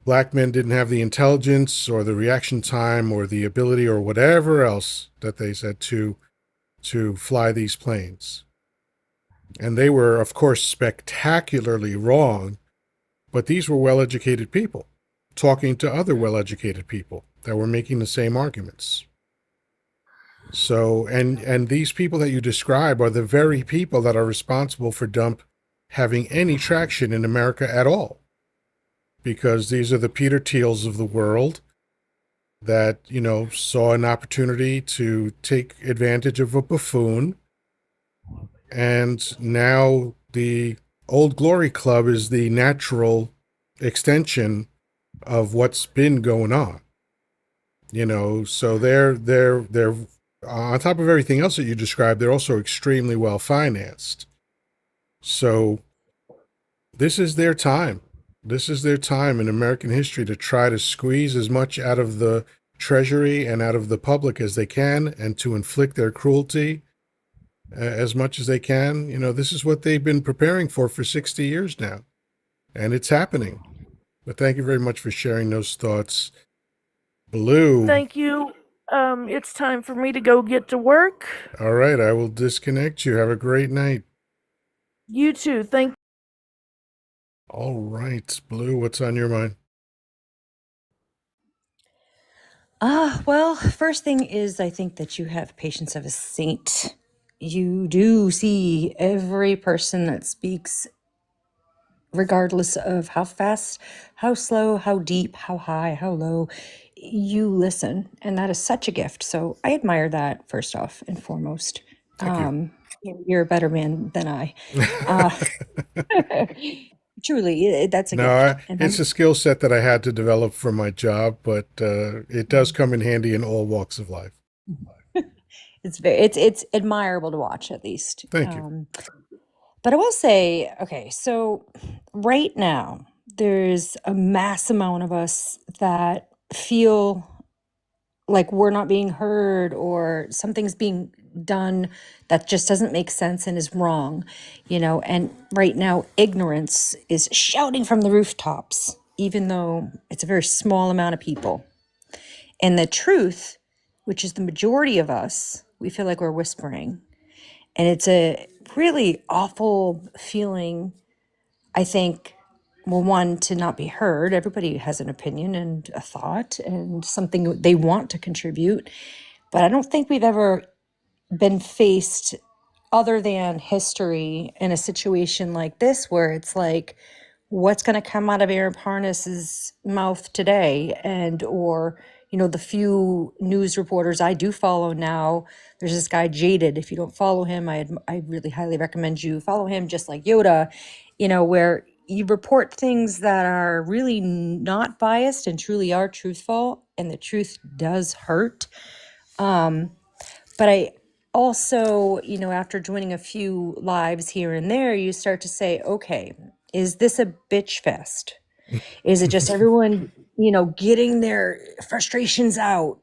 black men didn't have the intelligence or the reaction time or the ability or whatever else that they said to fly these planes. And they were, of course, spectacularly wrong, but these were well-educated people talking to other well-educated people that were making the same arguments. So, and these people that you describe are the very people that are responsible for Dump having any traction in America at all. Because these are the Peter Thiels of the world that, saw an opportunity to take advantage of a buffoon. And now the Old Glory Club is the natural extension of what's been going on. So they're on top of everything else that you described, they're also extremely well financed. So this is their time. This is their time in American history to try to squeeze as much out of the treasury and out of the public as they can, and to inflict their cruelty as much as they can. This is what they've been preparing for 60 years now, and it's happening. But thank you very much for sharing those thoughts. Blue. Thank you. It's time for me to go get to work. All right, I will disconnect you. Have a great night. You too. Thank All right, Blue, what's on your mind? Well, first thing is I think that you have patience of a saint. You do see every person that speaks, regardless of how fast, how slow, how deep, how high, how low. You listen, and that is such a gift. So I admire that, first off and foremost. Thank You're a better man than I. you. Truly, that's a No, gift. And it's a skill set that I had to develop for my job, but it does come in handy in all walks of life. it's admirable to watch, at least. Thank you. But I will say, okay, so right now there's a mass amount of us that feel like we're not being heard, or something's being done that just doesn't make sense and is wrong, and right now ignorance is shouting from the rooftops, even though it's a very small amount of people. And the truth, which is the majority of us, we feel like we're whispering. And it's a really awful feeling, I think. Well, one, to not be heard. Everybody has an opinion and a thought and something they want to contribute. But I don't think we've ever been faced other than history in a situation like this where it's like, what's going to come out of Aaron Parnas's mouth today? And, or, you know, the few news reporters I do follow now, there's this guy Jaded. If you don't follow him, I really highly recommend you follow him, just like Yoddah, you know, where you report things that are really not biased and truly are truthful, and the truth does hurt. But I also, you know, after joining a few lives here and there, you start to say, okay, is this a bitch fest? Is it just everyone, you know, getting their frustrations out?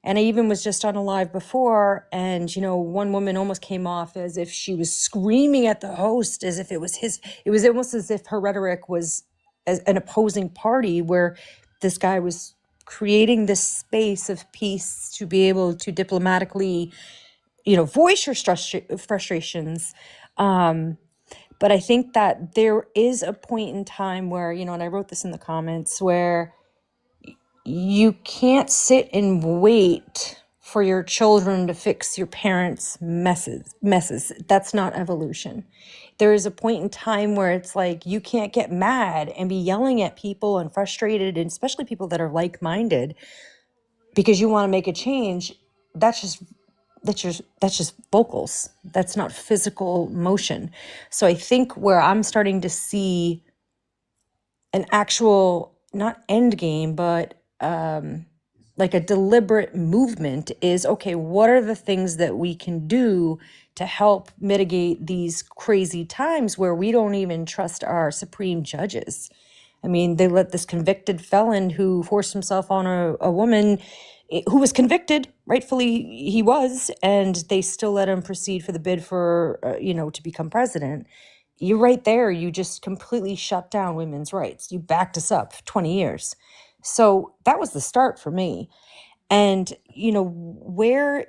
And I even was just on a live before, and, you know, one woman almost came off as if she was screaming at the host, as if it was it was almost as if her rhetoric was as an opposing party, where this guy was creating this space of peace to be able to diplomatically, you know, voice your frustrations. But I think that there is a point in time where, you know, and I wrote this in the comments, where you can't sit and wait for your children to fix your parents' messes. That's not evolution. There is a point in time where it's like, you can't get mad and be yelling at people and frustrated, and especially people that are like-minded, because you want to make a change. That's just vocals. That's not physical motion. So I think where I'm starting to see an actual, not end game, but like a deliberate movement is, okay, what are the things that we can do to help mitigate these crazy times where we don't even trust our supreme judges? I mean, they let this convicted felon who forced himself on a woman, who was convicted, rightfully he was, and they still let him proceed for the bid for, you know, to become president. You're right there. You just completely shut down women's rights. You backed us up for 20 years. So that was the start for me. And, you know, when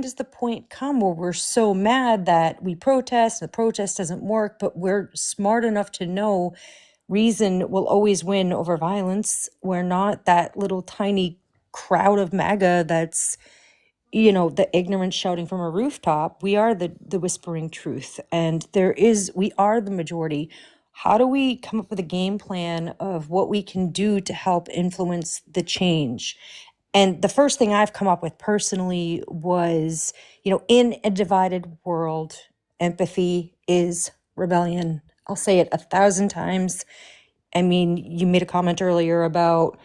does the point come where we're so mad that we protest, the protest doesn't work, but we're smart enough to know reason will always win over violence? We're not that little tiny crowd of MAGA that's, you know, the ignorance shouting from a rooftop. We are the whispering truth, and we are the majority. How do we come up with a game plan of what we can do to help influence the change? And the first thing I've come up with personally was, you know, in a divided world, empathy is rebellion. I'll say it 1,000 times. I mean, you made a comment earlier about,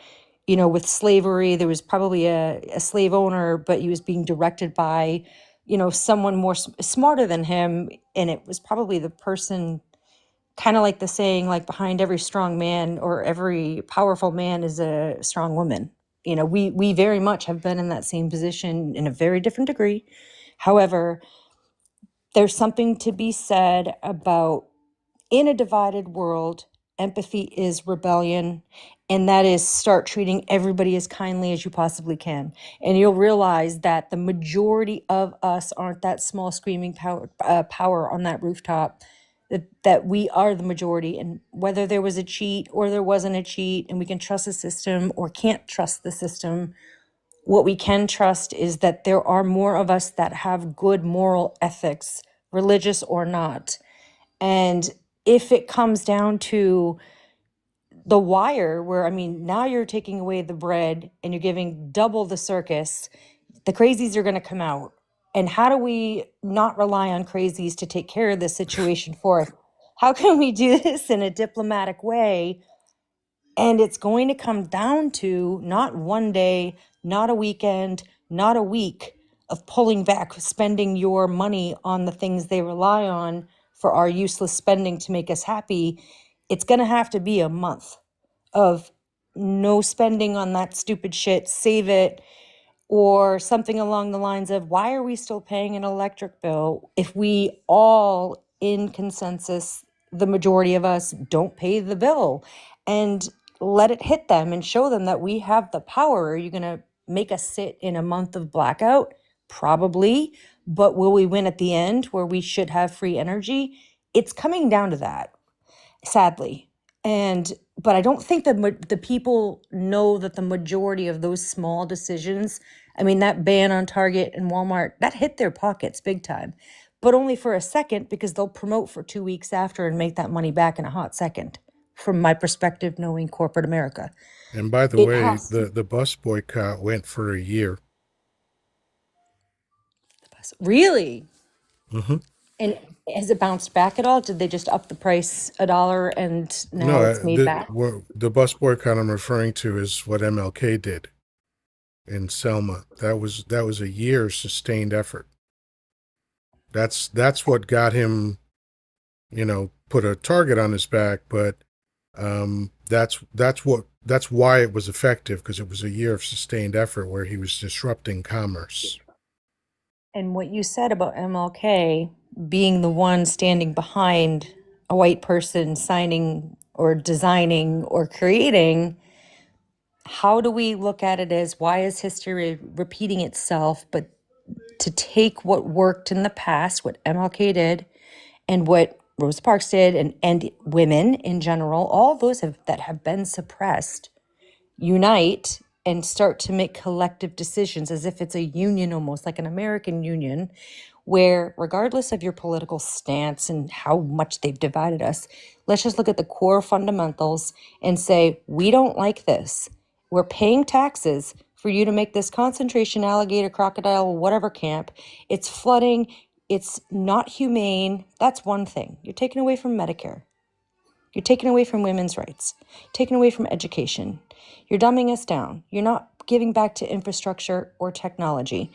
you know, with slavery, there was probably a slave owner, but he was being directed by, you know, someone more smarter than him. And it was probably the person, kind of like the saying, like, behind every strong man or every powerful man is a strong woman. You know, we very much have been in that same position in a very different degree. However, there's something to be said about, in a divided world, empathy is rebellion, and that is start treating everybody as kindly as you possibly can. And you'll realize that the majority of us aren't that small screaming power on that rooftop, that we are the majority. And whether there was a cheat or there wasn't a cheat, and we can trust the system or can't trust the system, what we can trust is that there are more of us that have good moral ethics, religious or not. And if it comes down to the wire, where, I mean, now you're taking away the bread and you're giving double the circus, the crazies are going to come out. And how do we not rely on crazies to take care of this situation for us? How can we do this in a diplomatic way? And it's going to come down to not one day, not a weekend, not a week of pulling back, spending your money on the things they rely on for our useless spending to make us happy. It's going to have to be a month of no spending on that stupid shit, save it, or something along the lines of, why are we still paying an electric bill if we all, in consensus, the majority of us, don't pay the bill? And let it hit them and show them that we have the power. Are you going to make us sit in a month of blackout? Probably. But will we win at the end, where we should have free energy? It's coming down to that, sadly. But I don't think that the people know that the majority of those small decisions I mean, that ban on Target and Walmart, that hit their pockets big time, but only for a second, because they'll promote for 2 weeks after and make that money back in a hot second, from my perspective, knowing corporate America. And by the It way, has the bus boycott went for a year. really. Hmm. And has it bounced back at all? Did they just up the price $1 and No, now it's made back? the bus boycott I'm referring to is what MLK did in Selma. That was a year sustained effort. That's what got him, put a target on his back. But that's why it was effective, because it was a year of sustained effort where he was disrupting commerce. And what you said about MLK being the one standing behind a white person signing or designing or creating, how do we look at it as, why is history repeating itself? But to take what worked in the past, what MLK did, and what Rosa Parks did, and women in general, all those that have been suppressed, unite and start to make collective decisions as if it's a union, almost like an American union, where regardless of your political stance and how much they've divided us, let's just look at the core fundamentals and say, we don't like this. We're paying taxes for you to make this concentration alligator, crocodile, whatever camp. It's flooding. It's not humane. That's one thing. You're taking away from Medicare. You're taking away from women's rights, taking away from education. You're dumbing us down. You're not giving back to infrastructure or technology.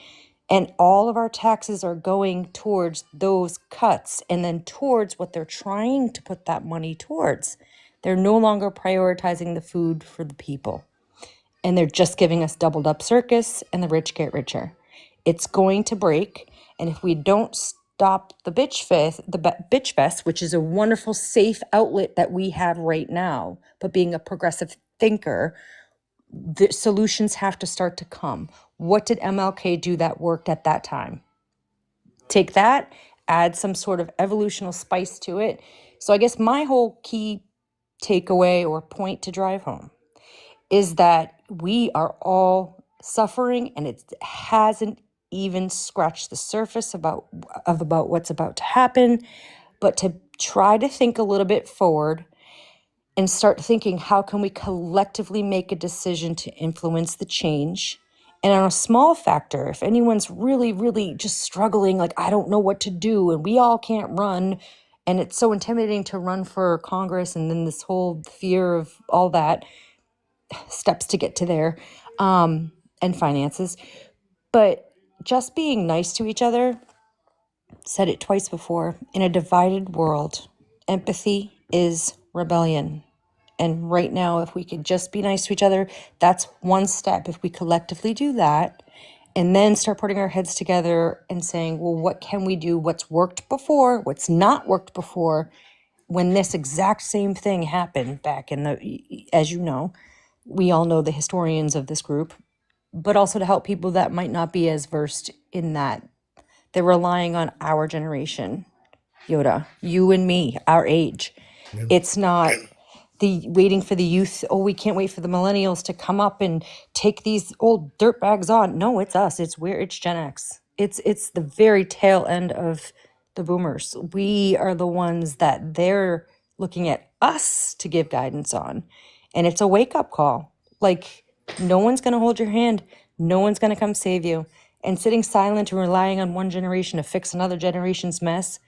And all of our taxes are going towards those cuts and then towards what they're trying to put that money towards. They're no longer prioritizing the food for the people. And they're just giving us doubled up circus, and the rich get richer. It's going to break. And if we don't stop the bitch fest, which is a wonderful, safe outlet that we have right now, but being a progressive thinker, the solutions have to start to come. What did MLK do that worked at that time? Take that, add some sort of evolutional spice to it. So I guess my whole key takeaway or point to drive home is that we are all suffering, and it hasn't even scratched the surface about what's about to happen. But to try to think a little bit forward and start thinking, how can we collectively make a decision to influence the change? And on a small factor, if anyone's really, really just struggling, like, I don't know what to do, and we all can't run, and it's so intimidating to run for Congress, and then this whole fear of all that, steps to get to there, and finances. But just being nice to each other, said it twice before, in a divided world, empathy is rebellion. And right now, if we could just be nice to each other, that's one step. If we collectively do that and then start putting our heads together and saying, well, what can we do? What's worked before? What's not worked before? When this exact same thing happened back in the, as you know, we all know the historians of this group, but also to help people that might not be as versed in that. They're relying on our generation, Yoddah, you and me, our age. Yeah. It's not the waiting for the youth. Oh, we can't wait for the millennials to come up and take these old dirtbags on. No, it's us. It's Gen X. It's the very tail end of the boomers. We are the ones that they're looking at us to give guidance on. And it's a wake-up call. Like, no one's going to hold your hand. No one's going to come save you. And sitting silent and relying on one generation to fix another generation's mess,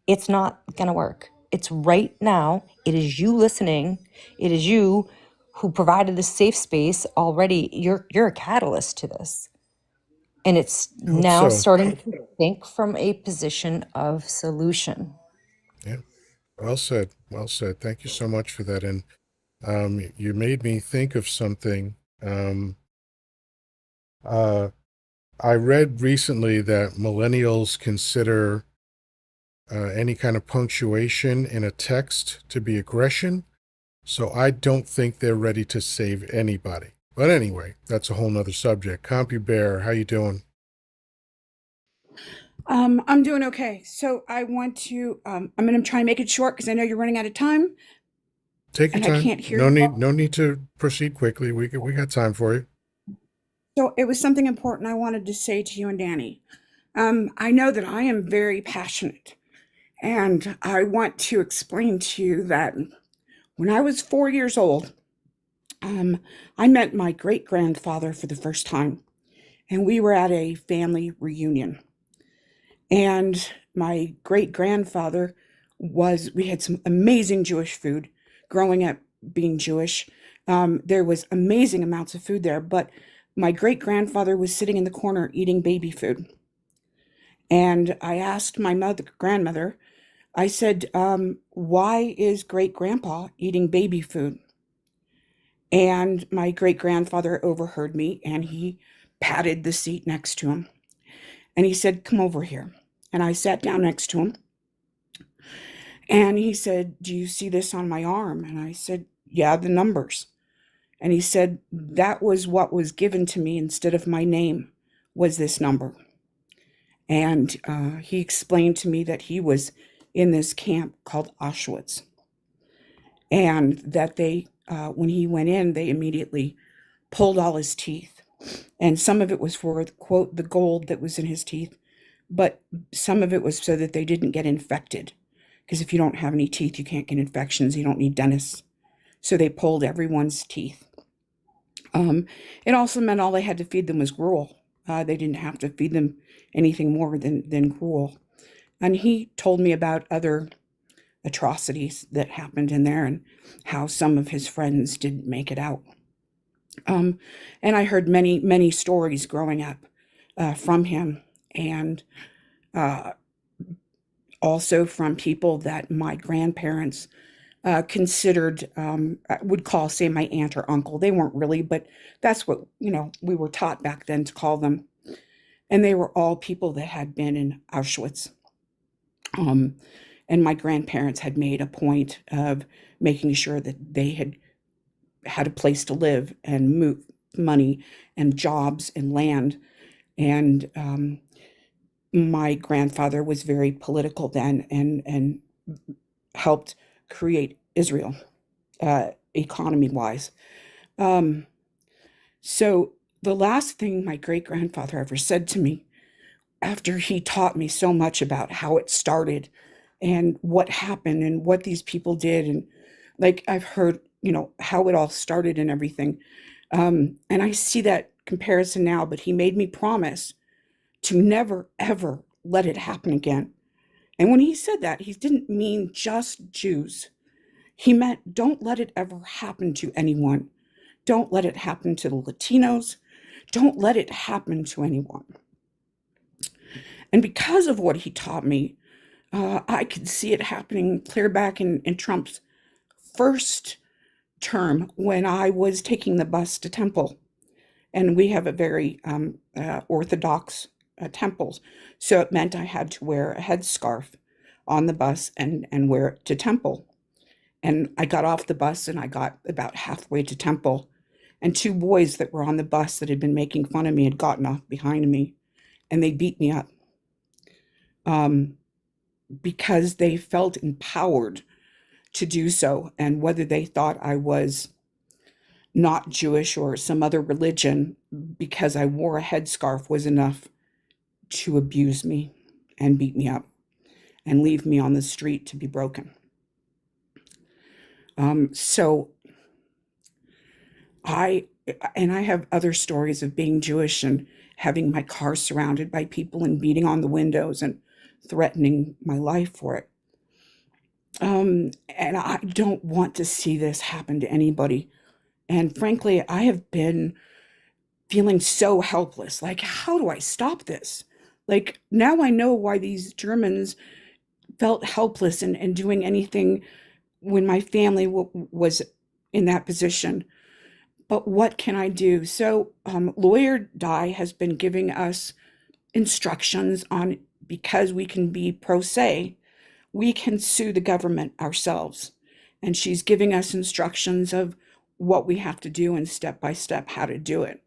it's not going to work. It's right now. It is you listening. It is you who provided the safe space already. You're a catalyst to this. And it's Hope now so. starting to think from a position of solution. Yeah. Well said. Well said. Thank you so much for that. And you made me think of something. I read recently that millennials consider any kind of punctuation in a text to be aggression. So I don't think they're ready to save anybody. But anyway, that's a whole nother subject. CompuBear, how you doing? I'm doing okay. So I want to, I'm going to try and make it short because I know you're running out of time Take your and I time. can't hear you. No need to proceed quickly. We got time for you. So it was something important I wanted to say to you and Danny. I know that I am very passionate, and I want to explain to you that when I was 4 years old, I met my great grandfather for the first time, and we were at a family reunion. And my great grandfather we had some amazing Jewish food growing up being Jewish. There was amazing amounts of food there, but my great grandfather was sitting in the corner eating baby food. And I asked my grandmother, I said, why is great grandpa eating baby food? And my great grandfather overheard me and he patted the seat next to him. And he said, come over here. And I sat down next to him. And he said, do you see this on my arm? And I said, yeah, the numbers. And he said, that was what was given to me instead of my name, was this number. And he explained to me that he was in this camp called Auschwitz. And that when he went in, they immediately pulled all his teeth. And some of it was for, quote, the gold that was in his teeth. But some of it was so that they didn't get infected. Because if you don't have any teeth, you can't get infections. You don't need dentists. So they pulled everyone's teeth. It also meant all they had to feed them was gruel. They didn't have to feed them anything more than gruel. And he told me about other atrocities that happened in there and how some of his friends didn't make it out. And I heard many, many stories growing up from him, and also from people that my grandparents considered, would call, say, my aunt or uncle. They weren't really, but that's what, we were taught back then to call them. And they were all people that had been in Auschwitz. And my grandparents had made a point of making sure that they had a place to live and move money and jobs and land. And my grandfather was very political then and helped create Israel, economy-wise. So the last thing my great-grandfather ever said to me, after he taught me so much about how it started and what happened and what these people did, and like I've heard, how it all started and everything. And I see that comparison now, but he made me promise to never, ever let it happen again. And when he said that, he didn't mean just Jews. He meant don't let it ever happen to anyone. Don't let it happen to the Latinos. Don't let it happen to anyone. And because of what he taught me, I could see it happening clear back in Trump's first term when I was taking the bus to Temple. And we have a very Orthodox temples. So it meant I had to wear a headscarf on the bus and wear it to Temple. And I got off the bus and I got about halfway to Temple. And two boys that were on the bus that had been making fun of me had gotten off behind me. And they beat me up. Because they felt empowered to do so. And whether they thought I was not Jewish or some other religion, because I wore a headscarf was enough to abuse me and beat me up and leave me on the street to be broken. So I have other stories of being Jewish and having my car surrounded by people and beating on the windows and threatening my life for it. And I don't want to see this happen to anybody. And frankly, I have been feeling so helpless. Like, how do I stop this? Like, now I know why these Germans felt helpless in doing anything when my family was in that position. But what can I do? So Yoddah has been giving us instructions on, because we can be pro se, we can sue the government ourselves. And she's giving us instructions of what we have to do and step by step how to do it.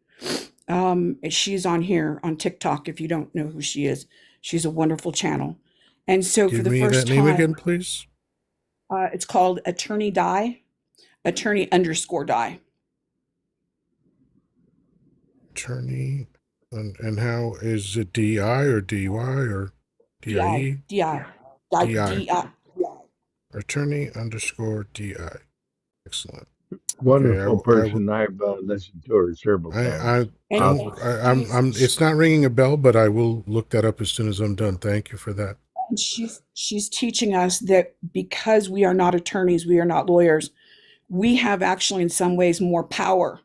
She's on here on TikTok. If you don't know who she is, she's a wonderful channel. And so Give for the me first that name time, again, please. it's called Attorney Die, attorney_die. attorney, and how is it DI or DY or DI, DIE? DI, DI. DI. Attorney underscore DI. Excellent. Okay, Wonderful I will. person. I've listened to her several I times. And Awesome. I'm. It's not ringing a bell, but I will look that up as soon as I'm done. Thank you for that. she's teaching us that because we are not attorneys, we are not lawyers, we have actually in some ways more power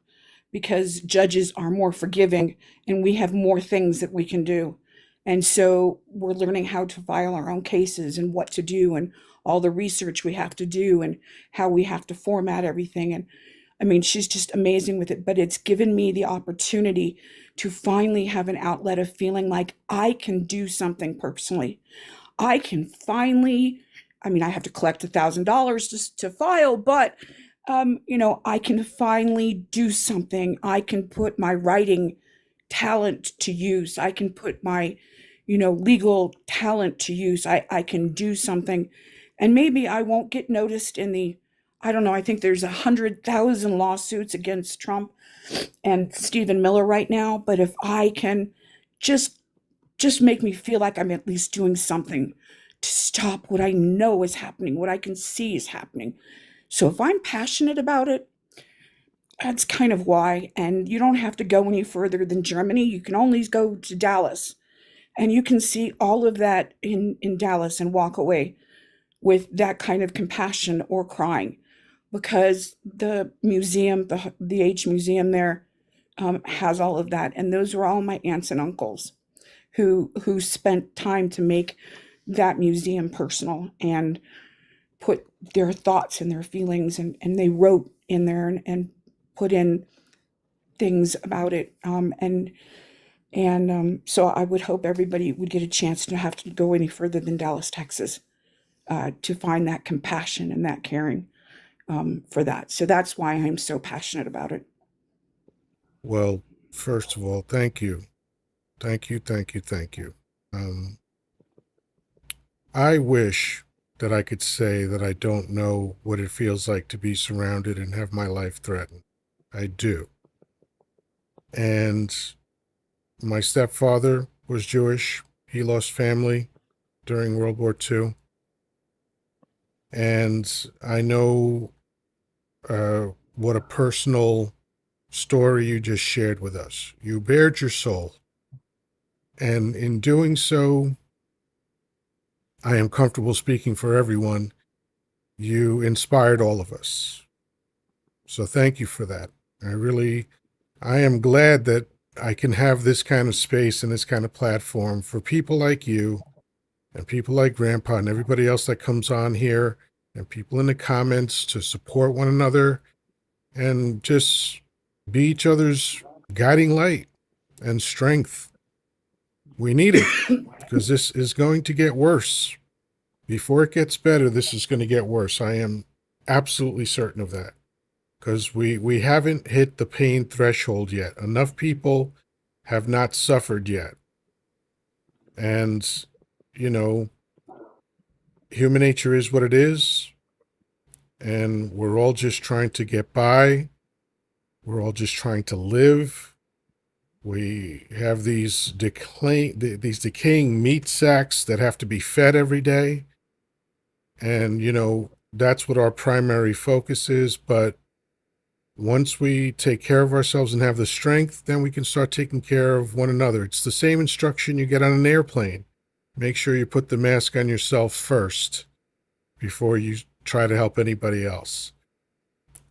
because judges are more forgiving and we have more things that we can do. And so we're learning how to file our own cases and what to do and all the research we have to do and how we have to format everything. And I mean, she's just amazing with it, but it's given me the opportunity to finally have an outlet of feeling like I can do something personally. I can finally, I mean, I have to collect $1,000 to file, but I can finally do something. I can put my writing talent to use. I can put my, legal talent to use. I can do something. And maybe I won't get noticed in the, I don't know, I think there's 100,000 lawsuits against Trump and Stephen Miller right now. But if I can just just make me feel like I'm at least doing something to stop what I know is happening, what I can see is happening. So if I'm passionate about it, that's kind of why. And you don't have to go any further than Germany. You can only go to Dallas and you can see all of that in Dallas and walk away with that kind of compassion or crying because the museum, the Age Museum there has all of that. And those are all my aunts and uncles who spent time to make that museum personal and put their thoughts and their feelings and they wrote in there and put in things about it. So I would hope everybody would get a chance to have to go any further than Dallas, Texas, to find that compassion and that caring for that. So that's why I'm so passionate about it. Well, first of all, thank you. Thank you, thank you, thank you. I wish that I could say that I don't know what it feels like to be surrounded and have my life threatened. I do. And my stepfather was Jewish. He lost family during World War II. And I know what a personal story you just shared with us. You bared your soul. And in doing so, I am comfortable speaking for everyone. You inspired all of us. So thank you for that. I am glad that I can have this kind of space and this kind of platform for people like you and people like Grandpa and everybody else that comes on here and people in the comments to support one another and just be each other's guiding light and strength. We need it because this is going to get worse. Before it gets better, this is going to get worse. I am absolutely certain of that because we haven't hit the pain threshold yet. Enough people have not suffered yet. And, human nature is what it is. And we're all just trying to get by. We're all just trying to live. We have these decaying meat sacks that have to be fed every day. And, that's what our primary focus is. But once we take care of ourselves and have the strength, then we can start taking care of one another. It's the same instruction you get on an airplane. Make sure you put the mask on yourself first before you try to help anybody else.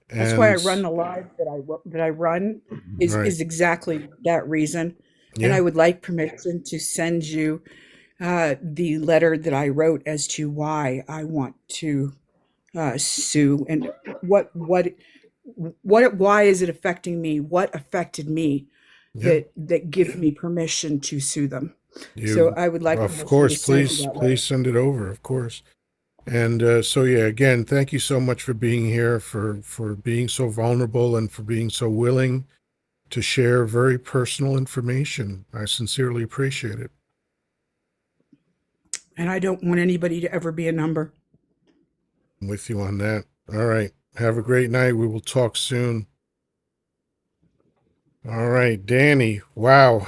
That's why I run the live that I run is exactly that reason. Yeah. And I would like permission to send you the letter that I wrote as to why I want to sue and why is it affecting me? What affected me that give me permission to sue them? So I would like, of course, please send it over, of course. And again, thank you so much for being here, for being so vulnerable and for being so willing to share very personal information. I sincerely appreciate it. And I don't want anybody to ever be a number. I'm with you on that. All right. Have a great night. We will talk soon. All right, Danny. Wow.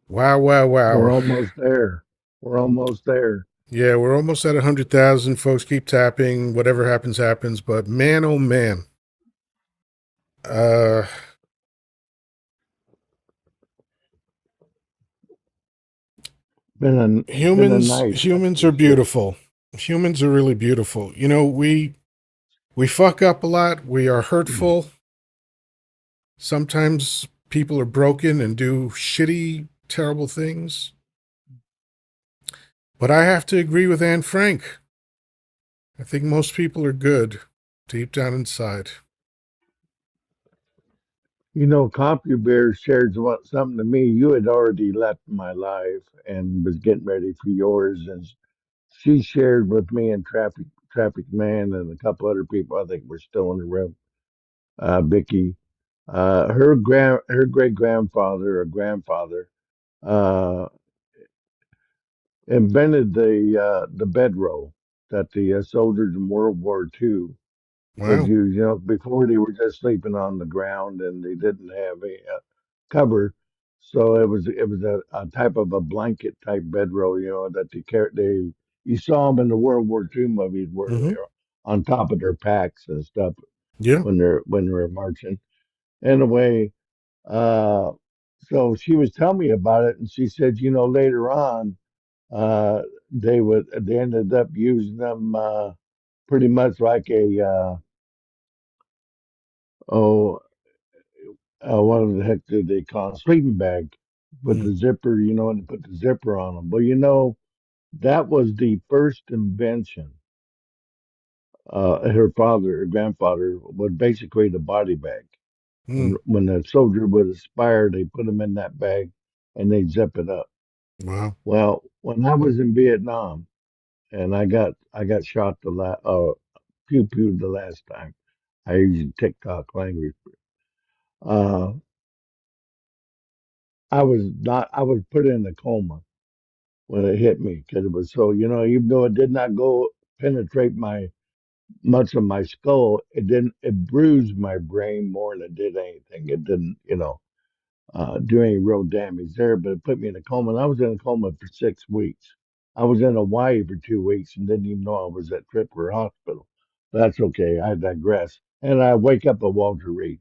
Wow, wow, We're wow. almost there. We're almost there. Yeah, we're almost at 100,000. Folks keep tapping. Whatever happens, happens. But man, oh man. Uh, Been a night, that's humans for are sure. beautiful. Humans are really beautiful. You know, we fuck up a lot. We are hurtful. Sometimes people are broken and do shitty, terrible things. But I have to agree with Anne Frank. I think most people are good deep down inside. You know, CompuBear shared something to me. You had already left my life and was getting ready for yours, and she shared with me and Traffic Man and a couple other people. I think we're still in the room. Vicky, her great grandfather or grandfather uh, invented the bedroll that the soldiers in World War II would Wow. use. You know, before they were just sleeping on the ground and they didn't have a cover, so it was a type of a blanket type bedroll. You know that they you saw them in the World War II movies where Mm-hmm. they're on top of their packs and stuff Yeah. when they're marching. Anyway, uh, so she was telling me about it, and she said, you know, later on, they ended up using them pretty much like a oh what the heck did they call it? Sleeping bag with Mm. the zipper, you know, and put the zipper on them. But you know, that was the first invention. Her grandfather, was basically the body bag. Mm. When the soldier would aspire, they put him in that bag and they zip it up. Wow. Well, when I was in Vietnam and I got shot pew pewed the last time. I use TikTok language. Uh, I was put in a coma when it hit me because it was so, you know, even though it did not go penetrate my much of my skull, it bruised my brain more than it did anything. It didn't, you know, do any real damage there, but it put me in a coma. And I was in a coma for 6 weeks. I was in Hawaii for 2 weeks and didn't even know I was at Tripler Hospital. That's okay. I digress. And I wake up at Walter Reed.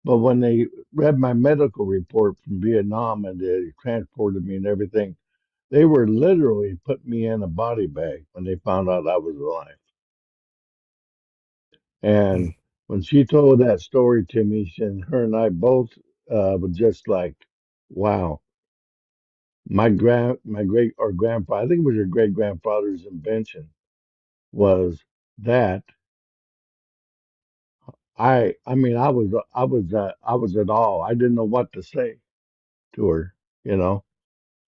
But when they read my medical report from Vietnam and they transported me and everything, they were literally putting me in a body bag when they found out I was alive. Mm. And when she told that story to me, and her and I both were just like, wow, my great or grandfather, I think it was your great grandfather's invention was that I mean I was at all. I didn't know what to say to her, you know.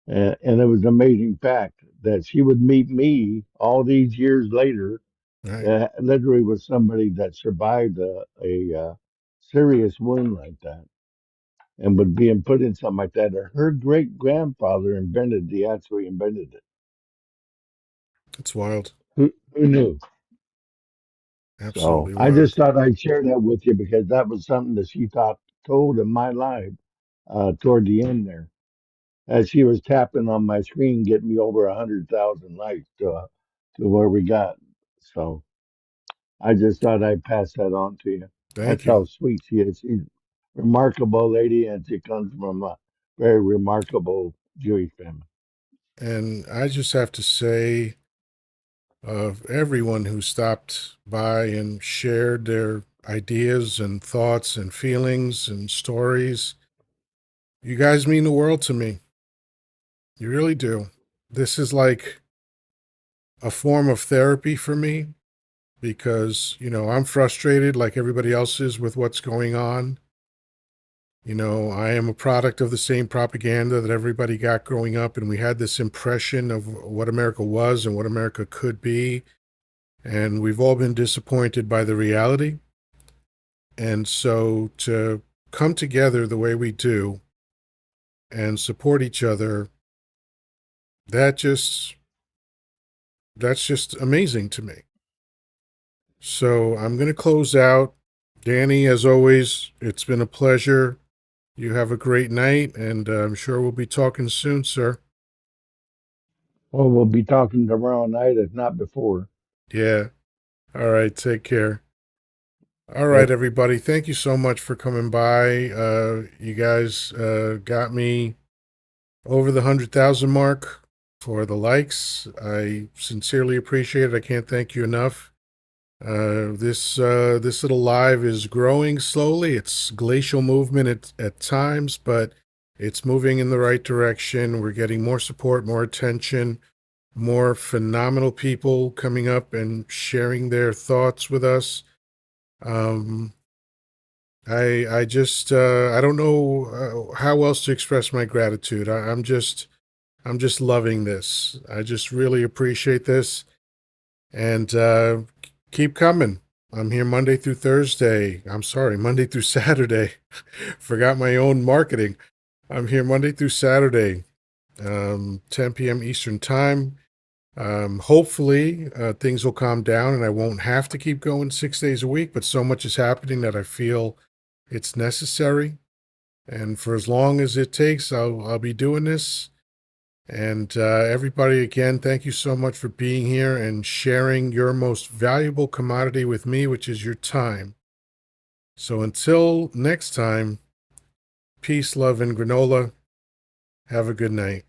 And it was an amazing fact that she would meet me all these years later, Right. literally with somebody that survived a serious wound like that and would be put in something like that. Her great grandfather actually invented it. It's wild. Who knew? So Absolutely I just wild. thought I'd share that with you because that was something that she told in my life toward the end there, as she was tapping on my screen, getting me over 100,000 likes to where we got. So I just thought I'd pass that on to you. That's Thank you. how sweet she is. She's a remarkable lady, and she comes from a very remarkable Jewish family. And I just have to say, of everyone who stopped by and shared their ideas and thoughts and feelings and stories, you guys mean the world to me. You really do. This is like a form of therapy for me because, you know, I'm frustrated like everybody else is with what's going on. You know, I am a product of the same propaganda that everybody got growing up, and we had this impression of what America was and what America could be. And we've all been disappointed by the reality. And so to come together the way we do and support each other, that just that's just amazing to me. So I'm going to close out Danny, as always, it's been a pleasure. You have a great night, and I'm sure we'll be talking soon, sir. Well, we'll be talking tomorrow night, if not before. Yeah. All right. Take care. All right, Yep. everybody. Thank you so much for coming by. You guys got me over the 100,000 mark for the likes. I sincerely appreciate it. I can't thank you enough. This little live is growing slowly. It's glacial movement at times, but it's moving in the right direction. We're getting more support, more attention, more phenomenal people coming up and sharing their thoughts with us. Um, I just I don't know how else to express my gratitude. I'm just loving this. I just really appreciate this, and keep coming. I'm here Monday through Thursday. I'm sorry, Monday through Saturday. Forgot my own marketing. I'm here Monday through Saturday, 10 p.m. Eastern Time. Hopefully, things will calm down and I won't have to keep going 6 days a week, but so much is happening that I feel it's necessary. And for as long as it takes, I'll be doing this. And everybody, again, thank you so much for being here and sharing your most valuable commodity with me, which is your time. So until next time, peace, love, and granola. Have a good night.